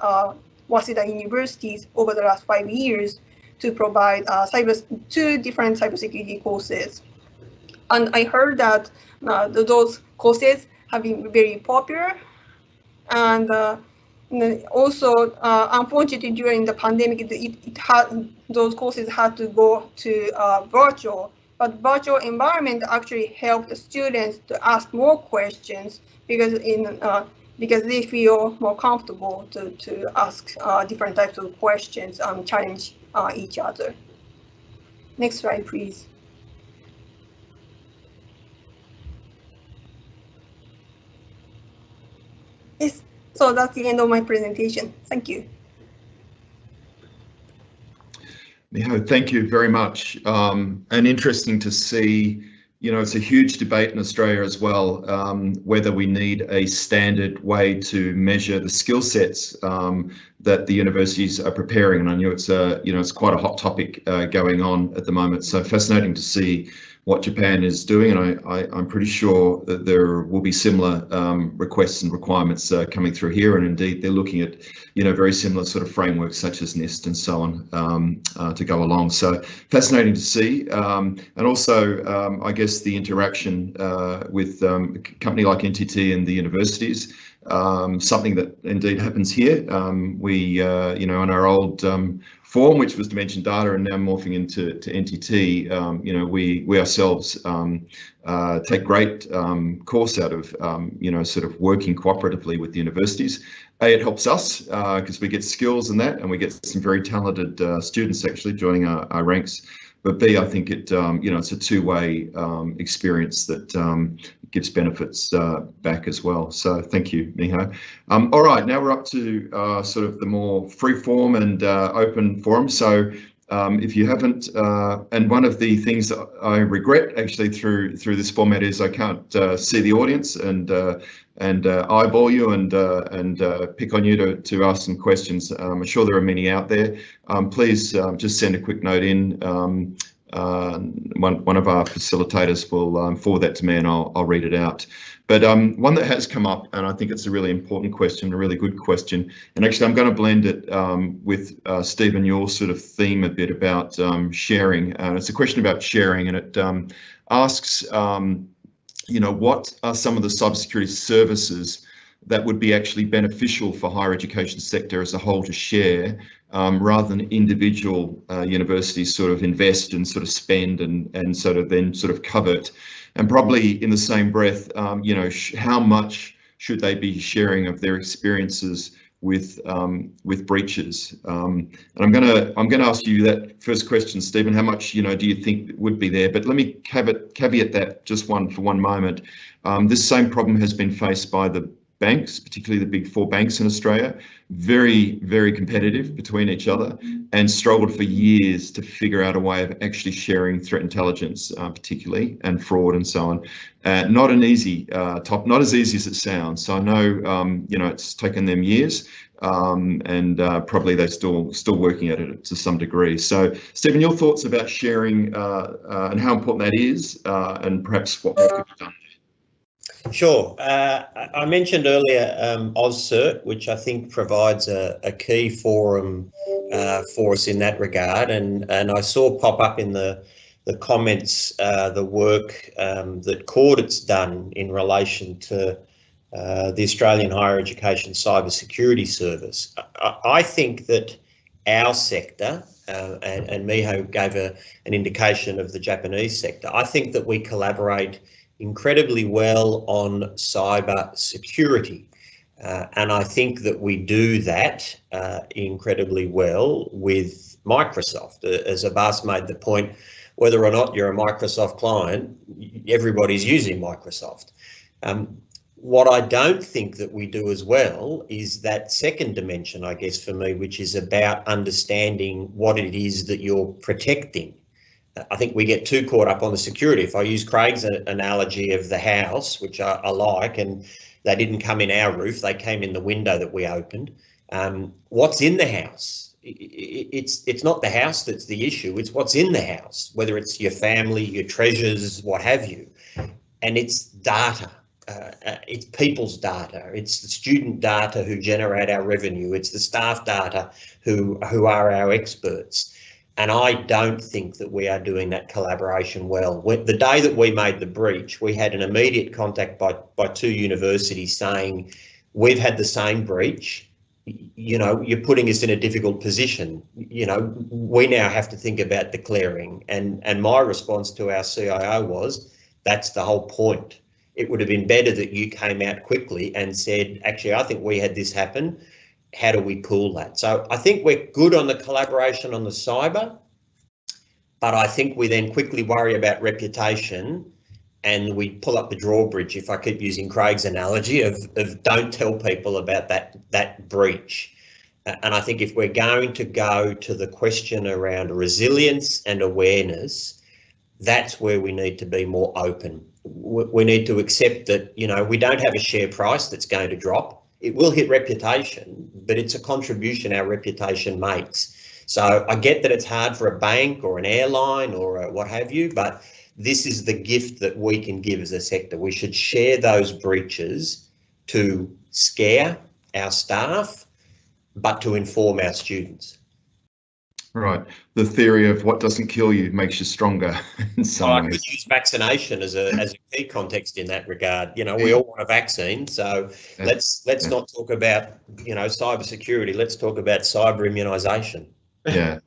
Waseda universities over the last 5 years to provide 2 different cybersecurity courses. And I heard that those courses have been very popular. And And then also, unfortunately, during the pandemic, those courses had to go to virtual. But virtual environment actually helped the students to ask more questions because they feel more comfortable to ask different types of questions and challenge each other. Next slide, please. Yes, so that's the end of my presentation. Thank you. Miho, thank you very much. And interesting to see, you know, it's a huge debate in Australia as well, whether we need a standard way to measure the skill sets that the universities are preparing. And I know it's it's quite a hot topic going on at the moment. So fascinating to see what Japan is doing, and I'm pretty sure that there will be similar requests and requirements coming through here, and indeed they're looking at very similar sort of frameworks such as NIST and so on to go along. So fascinating to see, and also I guess the interaction with a company like NTT and the universities. Something that indeed happens here. We, in our old form, which was Dimension Data, and now morphing into NTT, we ourselves take great course out of, sort of working cooperatively with the universities. A, it helps us because we get skills in that, and we get some very talented students actually joining our ranks. But B, I think it, it's a two-way experience that gives benefits back as well. So thank you, Miho. All right, now we're up to sort of the more free-form and open forum. So if you haven't, and one of the things that I regret actually through this format is I can't see the audience and eyeball you and pick on you to ask some questions. I'm sure there are many out there. Please just send a quick note in. One of our facilitators will forward that to me and I'll read it out. But one that has come up, and I think it's a really important question, a really good question, and actually I'm going to blend it with Stephen, your sort of theme a bit about sharing. It's a question about sharing, and it asks, what are some of the cybersecurity services that would be actually beneficial for higher education sector as a whole to share, rather than individual universities sort of invest and sort of spend and sort of then sort of covet. And probably in the same breath, how much should they be sharing of their experiences with breaches? And I'm gonna ask you that first question, Stephen. How much do you think would be there? But let me caveat that just for one moment. This same problem has been faced by the banks, particularly the big four banks in Australia, very, very competitive between each other, and struggled for years to figure out a way of actually sharing threat intelligence, particularly, and fraud and so on. Not an easy not as easy as it sounds. So I know, it's taken them years, and probably they're still working at it to some degree. So, Stephen, your thoughts about sharing and how important that is, and perhaps what more could be done? Sure. I mentioned earlier AusCert, which I think provides a key forum for us in that regard, and I saw pop up in the comments the work that Kudrati's done in relation to the Australian Higher Education Cybersecurity Service. I think that our sector, and Miho gave an indication of the Japanese sector, I think that we collaborate incredibly well on cyber security. And I think that we do that incredibly well with Microsoft. As Abbas made the point, whether or not you're a Microsoft client, everybody's using Microsoft. What I don't think that we do as well is that second dimension, I guess, for me, which is about understanding what it is that you're protecting. I think we get too caught up on the security. If I use Craig's analogy of the house, which I like, and they didn't come in our roof, they came in the window that we opened. What's in the house? It's not the house that's the issue, it's what's in the house, whether it's your family, your treasures, what have you. And it's data, it's people's data, it's the student data who generate our revenue, it's the staff data who are our experts. And I don't think that we are doing that collaboration well. The day that we made the breach, we had an immediate contact by two universities saying, we've had the same breach. you know, you're putting us in a difficult position. You know, we now have to think about declaring, and my response to our CIO was, that's the whole point. It would have been better that you came out quickly and said, actually, I think we had this happen. How do we pool that? So I think we're good on the collaboration on the cyber, but I think we then quickly worry about reputation and we pull up the drawbridge, if I keep using Craig's analogy, of don't tell people about that breach. And I think if we're going to go to the question around resilience and awareness, that's where we need to be more open. We need to accept that, you know, we don't have a share price that's going to drop. It will hit reputation, but it's a contribution our reputation makes. So I get that it's hard for a bank or an airline or what have you, but this is the gift that we can give as a sector. We should share those breaches to scare our staff, but to inform our students. Right. The theory of what doesn't kill you makes you stronger in some ways. I could use vaccination as a key context in that regard. You know, we all want a vaccine, so let's not talk about, you know, cybersecurity. Let's talk about cyber immunisation. Yeah.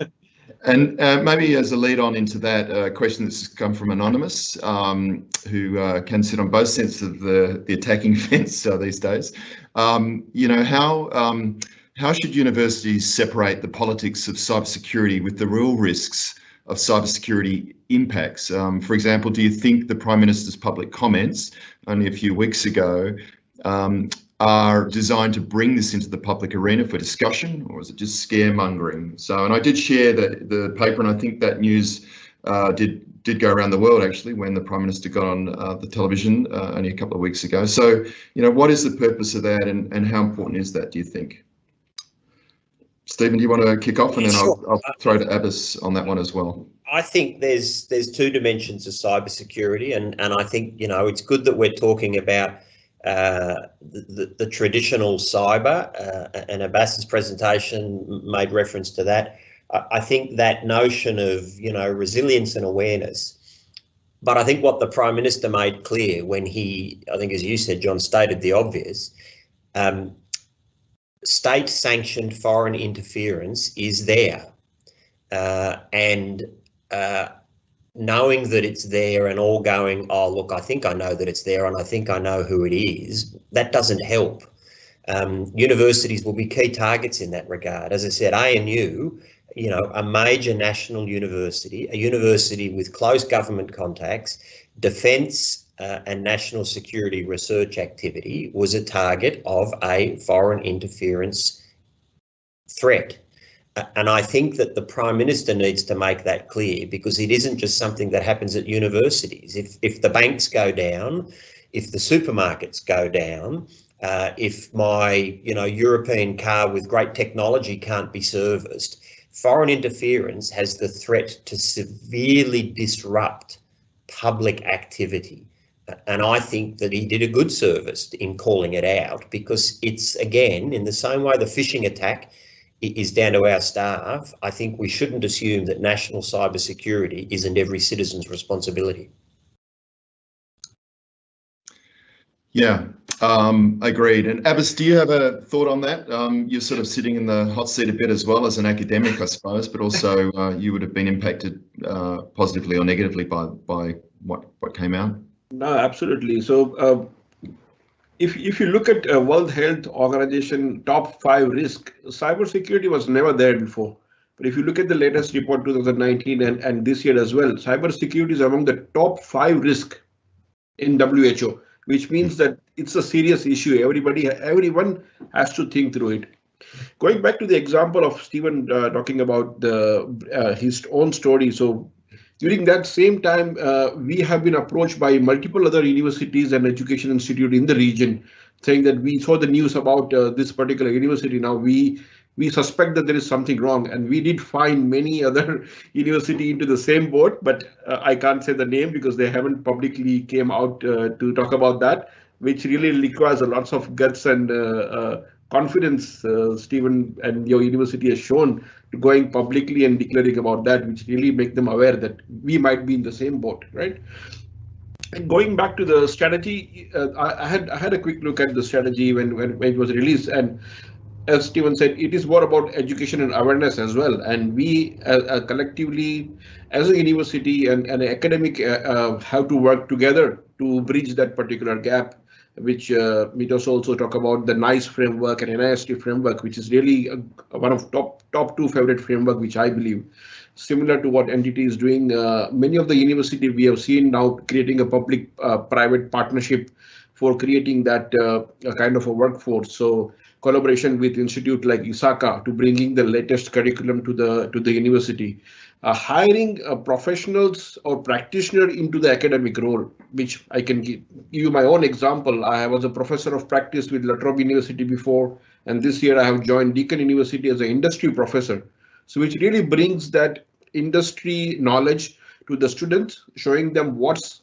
And maybe as a lead on into that, a question that's come from Anonymous, who can sit on both sides of the attacking fence these days. You know, how should universities separate the politics of cybersecurity with the real risks of cybersecurity impacts? For example, do you think the Prime Minister's public comments only a few weeks ago are designed to bring this into the public arena for discussion, or is it just scaremongering? So, and I did share the paper, and I think that news did go around the world actually when the Prime Minister got on the television only a couple of weeks ago. So, you know, what is the purpose of that, and how important is that, do you think? Stephen, do you want to kick off, and then sure. I'll throw to Abbas on that one as well? I think there's two dimensions of cybersecurity, and I think, you know, it's good that we're talking about the traditional cyber, and Abbas's presentation made reference to that. I think that notion of, you know, resilience and awareness. But I think what the Prime Minister made clear when he, I think as you said, John, stated the obvious, state-sanctioned foreign interference is there, and knowing that it's there and all going, oh, look, I think I know that it's there and I think I know who it is, that doesn't help. Universities will be key targets in that regard. As I said, ANU, you know, a major national university, a university with close government contacts, defence and national security research activity was a target of a foreign interference threat. And I think that the Prime Minister needs to make that clear, because it isn't just something that happens at universities. If the banks go down, if the supermarkets go down, if my, you know, European car with great technology can't be serviced, foreign interference has the threat to severely disrupt public activity. And I think that he did a good service in calling it out, because it's, again, in the same way the phishing attack is down to our staff, I think we shouldn't assume that national cybersecurity isn't every citizen's responsibility. Yeah, agreed. And Abbas, do you have a thought on that? You're sort of sitting in the hot seat a bit as well as an academic, I suppose, but also you would have been impacted positively or negatively by what came out. No, absolutely. So if you look at World Health Organization top 5 risk, cybersecurity was never there before. But if you look at the latest report 2019 and this year as well, cybersecurity is among the top 5 risk in WHO, which means that it's a serious issue. Everyone has to think through it. Going back to the example of Stephen talking about his own story. So during that same time, we have been approached by multiple other universities and education institutes in the region, saying that we saw the news about this particular university. Now we suspect that there is something wrong, and we did find many other universities into the same boat, but I can't say the name because they haven't publicly came out to talk about that, which really requires a lots of guts and confidence, Stephen, and your university has shown to going publicly and declaring about that, which really make them aware that we might be in the same boat, right? And going back to the strategy, I had a quick look at the strategy when it was released, and as Stephen said, it is more about education and awareness as well. And we collectively, as a university and an academic, have to work together to bridge that particular gap, which Mitos also talk about the NICE framework and NIST framework, which is really one of top two favorite framework, which I believe similar to what NTT is doing. Many of the university we have seen now creating a public-private partnership for creating that kind of a workforce. So collaboration with institute like ISACA to bringing the latest curriculum to the university, hiring professionals or practitioner into the academic role, which I can give you my own example. I was a professor of practice with La Trobe University before, and this year I have joined Deakin University as an industry professor. So which really brings that industry knowledge to the students, showing them what's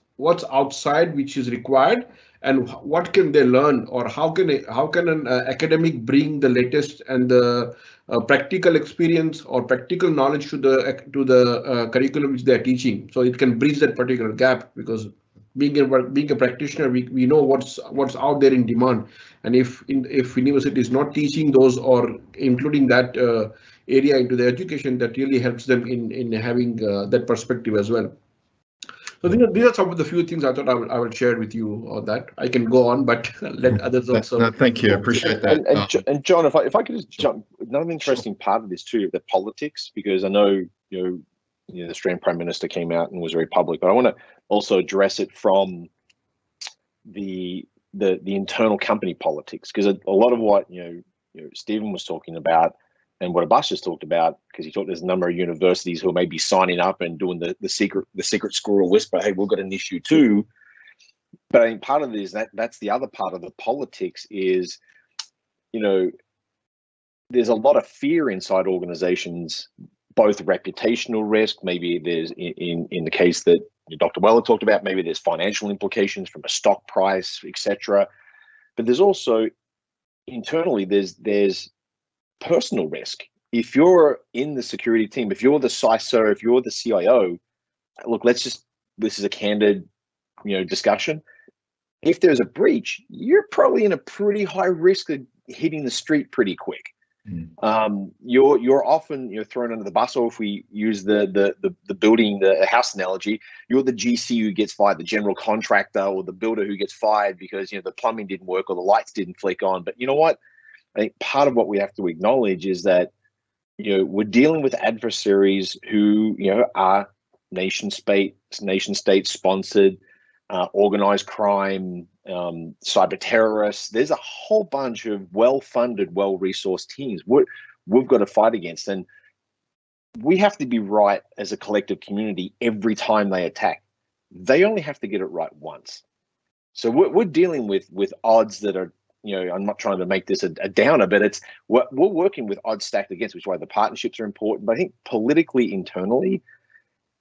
outside which is required and what can they learn, or how can an academic bring the latest and the practical experience or practical knowledge to the curriculum which they are teaching. So it can bridge that particular gap, because being a practitioner, we know what's out there in demand, and if university is not teaching those or including that area into the education, that really helps them in having that perspective as well. So these are some of the few things I thought I will share with you on that. I can go on, but let others also. No, thank you. I appreciate that. And John, if I could just jump, another interesting part of this too, the politics, because I know the Australian Prime Minister came out and was very public, but I want to also address it from the internal company politics, because a lot of what Stephen was talking about and what Abbas just talked about, because he thought there's a number of universities who may be signing up and doing the secret squirrel whisper, hey, we've got an issue too. But I think part of it is that's the other part of the politics is, there's a lot of fear inside organizations, both reputational risk, maybe there's in the case that Dr. Weller talked about, maybe there's financial implications from a stock price, etc. But there's also internally there's personal risk. If you're in the security team, if you're the CISO, if you're the CIO, look, this is a candid, discussion. If there's a breach, you're probably in a pretty high risk of hitting the street pretty quick. You're often thrown under the bus, or if we use the building, the house analogy, you're the GC who gets fired, the general contractor or the builder who gets fired because the plumbing didn't work or the lights didn't flick on. But you know what? I think part of what we have to acknowledge is that we're dealing with adversaries who are nation state sponsored, organized crime, cyber terrorists. There's a whole bunch of well-funded, well-resourced teams we've got to fight against, and we have to be right as a collective community every time they attack. They only have to get it right once. So we're dealing with odds that are, I'm not trying to make this a downer, but we're working with odds stacked against, which is why the partnerships are important. But I think politically, internally,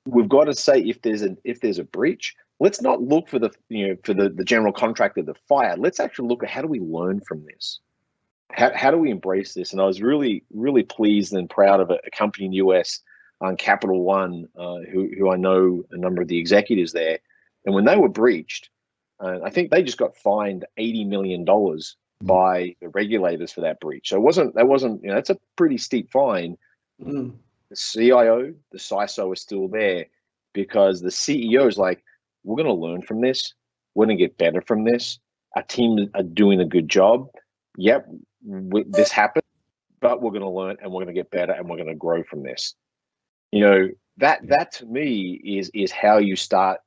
we've got to say if there's a breach, let's not look for the general contractor to fire. Let's actually look at how do we learn from this? How do we embrace this? And I was really, really pleased and proud of a company in the US, Capital One, who I know a number of the executives there. And when they were breached, I think they just got fined $80 million by the regulators for that breach. So that wasn't that's a pretty steep fine. The CIO, the CISO are still there because the CEO is like, we're going to learn from this. We're going to get better from this. Our team are doing a good job. Yep, this happened, but we're going to learn and we're going to get better and we're going to grow from this. That to me is how you start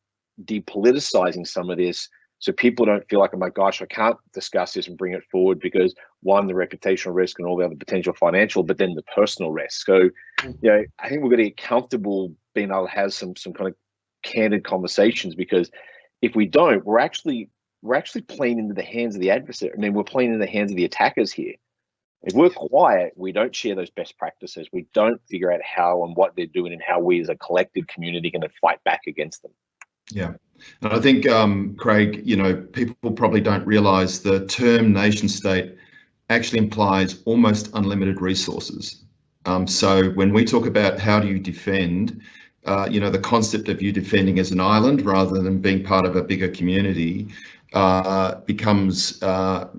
depoliticizing some of this, so people don't feel like, oh my gosh, I can't discuss this and bring it forward because one, the reputational risk and all the other potential financial, but then the personal risk. So, I think we're going to get comfortable being able to have some kind of candid conversations, because if we don't, we're actually playing into the hands of the adversary. I mean, we're playing into the hands of the attackers here. If we're quiet, we don't share those best practices. We don't figure out how and what they're doing and how we as a collective community are going to fight back against them. Yeah, and I think, Craig, people probably don't realise the term nation state actually implies almost unlimited resources. So when we talk about how do you defend, the concept of you defending as an island rather than being part of a bigger community, becomes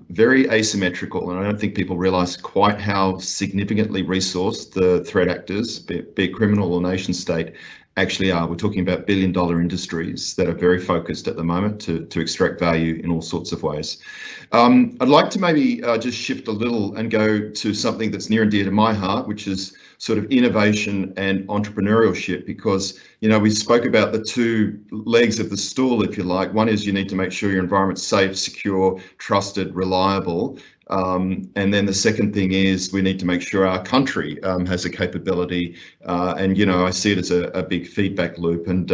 very asymmetrical, and I don't think people realise quite how significantly resourced the threat actors, be it criminal or nation state, actually are. We're talking about billion-dollar industries that are very focused at the moment to extract value in all sorts of ways. I'd like to maybe just shift a little and go to something that's near and dear to my heart, which is sort of innovation and entrepreneurship, because, you know, we spoke about the two legs of the stool, if you like. One is you need to make sure your environment's safe, secure, trusted, reliable. And then the second thing is we need to make sure our country has a capability, and, you know, I see it as a big feedback loop, and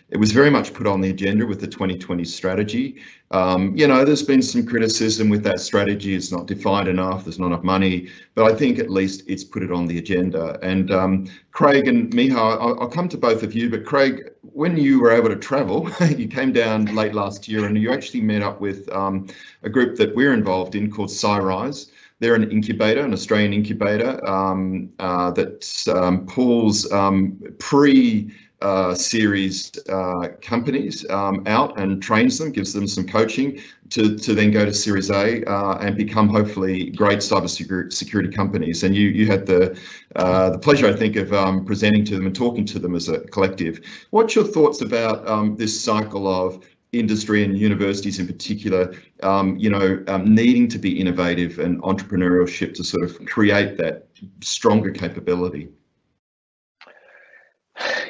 it was very much put on the agenda with the 2020 strategy. You know, there's been some criticism with that strategy. It's not defined enough, there's not enough money, but I think at least it's put it on the agenda. And Craig and Miha, I'll come to both of you, but Craig, when you were able to travel, you came down late last year and you actually met up with a group that we're involved in called Cyrise. They're an incubator, an Australian incubator that pulls pre-series companies out and trains them, gives them some coaching to then go to Series A and become hopefully great cybersecurity companies. And you had the pleasure, I think, of presenting to them and talking to them as a collective. What's your thoughts about this cycle of industry and universities in particular, you know, needing to be innovative and entrepreneurship to sort of create that stronger capability?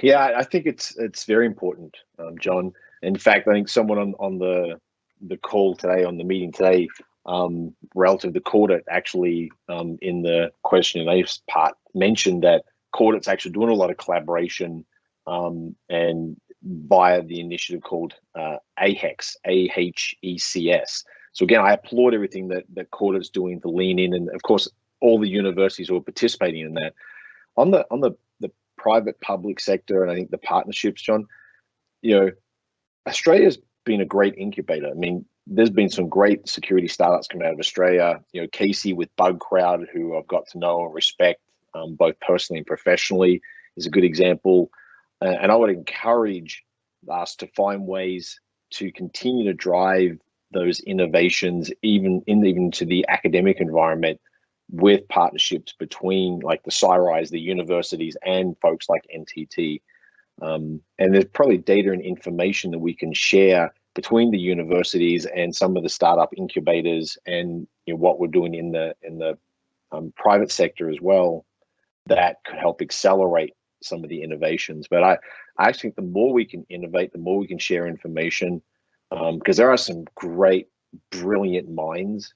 Yeah, I think it's very important, John. In fact, I think someone on the call today, on the meeting today, relative to Kudrati, actually in the question and answer part mentioned that Kudrati's actually doing a lot of collaboration and via the initiative called AHECS, AHECS. So again, I applaud everything that Kudrati's doing to lean in, and of course all the universities who are participating in that. On the private public sector, and I think the partnerships, John, you know, Australia's been a great incubator. I mean, there's been some great security startups coming out of Australia. You know, Casey with BugCrowd, who I've got to know and respect both personally and professionally, is a good example. And I would encourage us to find ways to continue to drive those innovations, even to the academic environment, with partnerships between like the Cyrise, the universities, and folks like NTT. And there's probably data and information that we can share between the universities and some of the startup incubators, and, you know, what we're doing in the private sector as well, that could help accelerate some of the innovations. But I actually think the more we can innovate, the more we can share information, because there are some great, brilliant minds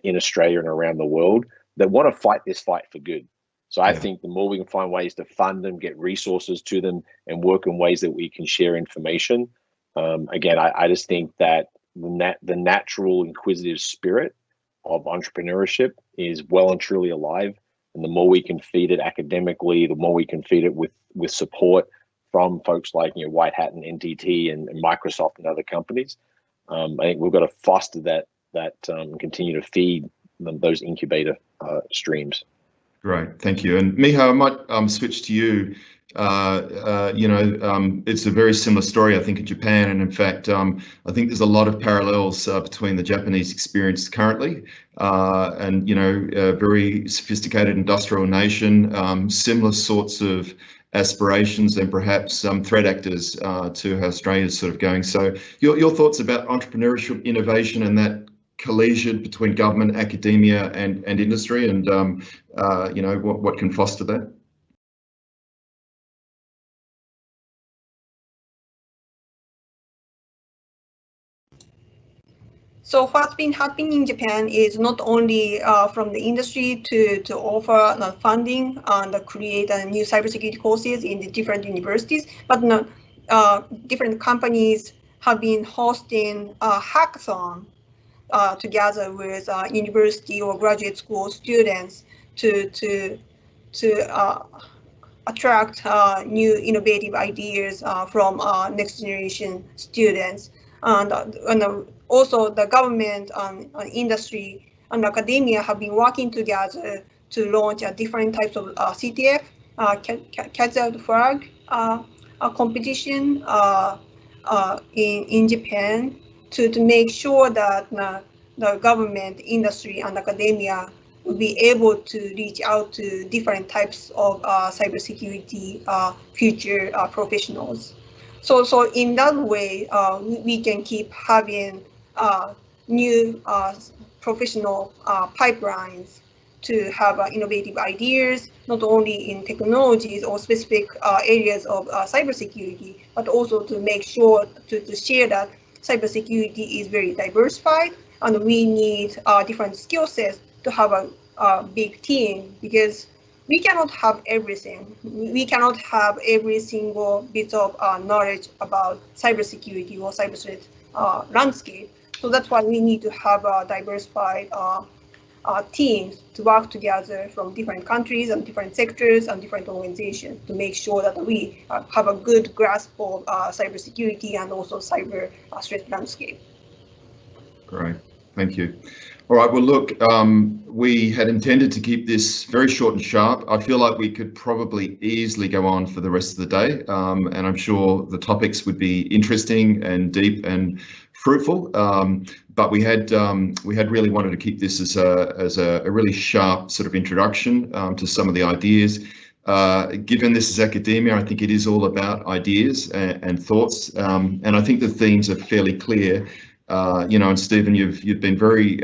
in Australia and around the world that want to fight this fight for good. So I think the more we can find ways to fund them, get resources to them, and work in ways that we can share information. Again, I just think that the natural inquisitive spirit of entrepreneurship is well and truly alive. And the more we can feed it academically, the more we can feed it with support from folks like, you know, White Hat and NTT and Microsoft and other companies. I think we've got to foster that and continue to feed those incubator streams. Great, thank you. And Miha, I might switch to you. You know, it's a very similar story, I think, in Japan, and in fact, I think there's a lot of parallels between the Japanese experience currently and, you know, a very sophisticated industrial nation, similar sorts of aspirations and perhaps threat actors to how Australia's sort of going. So your thoughts about entrepreneurship, innovation, and that collision between government, academia, and industry, and you know, what can foster that? So what's been happening in Japan is not only from the industry to offer funding and create new cybersecurity courses in the different universities, but different companies have been hosting a hackathon together with university or graduate school students to attract new innovative ideas from next generation students. And also the government and industry and academia have been working together to launch different types of CTF, Catch the Flag competition in Japan to make sure that the government, industry, and academia will be able to reach out to different types of cybersecurity future professionals. So in that way, we can keep having new professional pipelines to have innovative ideas, not only in technologies or specific areas of cybersecurity, but also to make sure to share that cybersecurity is very diversified, and we need different skill sets to have a big team, because we cannot have everything. We cannot have every single bit of knowledge about cybersecurity or cyber threat landscape. So that's why we need to have diversified teams to work together from different countries and different sectors and different organizations to make sure that we have a good grasp of cybersecurity and also cyber threat landscape. Great, thank you. All right, well, look, we had intended to keep this very short and sharp. I feel like we could probably easily go on for the rest of the day, and I'm sure the topics would be interesting and deep and fruitful. But we had really wanted to keep this as a really sharp sort of introduction to some of the ideas. Given this is academia, I think it is all about ideas and thoughts, and I think the themes are fairly clear. And Stephen, you've been very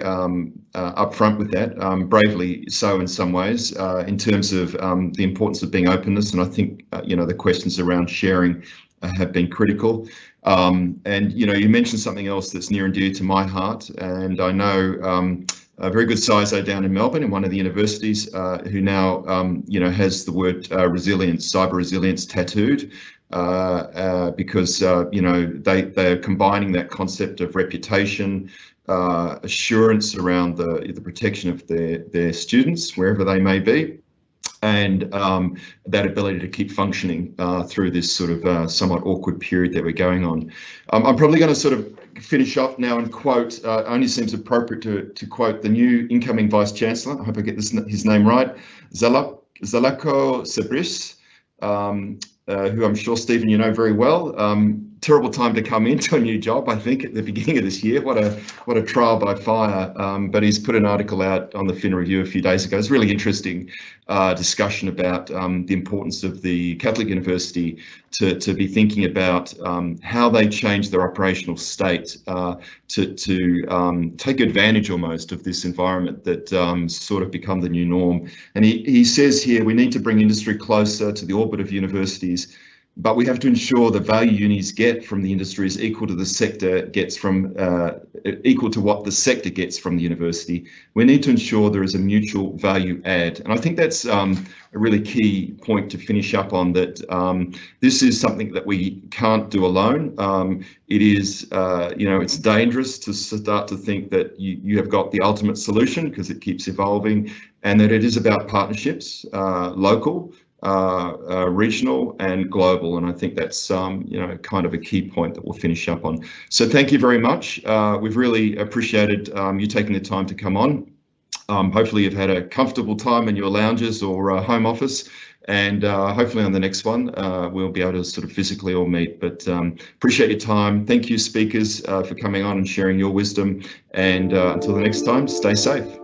upfront with that, bravely so in some ways, in terms of the importance of being openness. And I think the questions around sharing have been critical. And you mentioned something else that's near and dear to my heart, and I know a very good CISO down in Melbourne in one of the universities who now has the word resilience, cyber resilience tattooed. Because they're combining that concept of reputation, assurance around the protection of their students wherever they may be, and that ability to keep functioning through this sort of somewhat awkward period that we're going on. I'm probably going to sort of finish off now and quote, only seems appropriate to quote the new incoming Vice Chancellor, I hope I get his name right, Zlatko Sebris, who I'm sure, Stephen, you know very well. Terrible time to come into a new job, I think, at the beginning of this year. What a trial by fire. But he's put an article out on the Fin Review a few days ago. It's really interesting discussion about the importance of the Catholic University to be thinking about how they change their operational state to take advantage almost of this environment that sort of become the new norm. And he says here, we need to bring industry closer to the orbit of universities, but we have to ensure the value unis get from the industry is equal to the sector gets from equal to what the sector gets from the university. We need to ensure there is a mutual value add, and I think that's a really key point to finish up on. That this is something that we can't do alone. It is, it's dangerous to start to think that you have got the ultimate solution, because it keeps evolving, and that it is about partnerships, local, regional and global, and I think that's kind of a key point that we'll finish up on. So thank you very much. We've really appreciated you taking the time to come on. Hopefully you've had a comfortable time in your lounges or home office, and hopefully on the next one we'll be able to sort of physically all meet. But appreciate your time. Thank you, speakers, for coming on and sharing your wisdom, and until the next time, stay safe.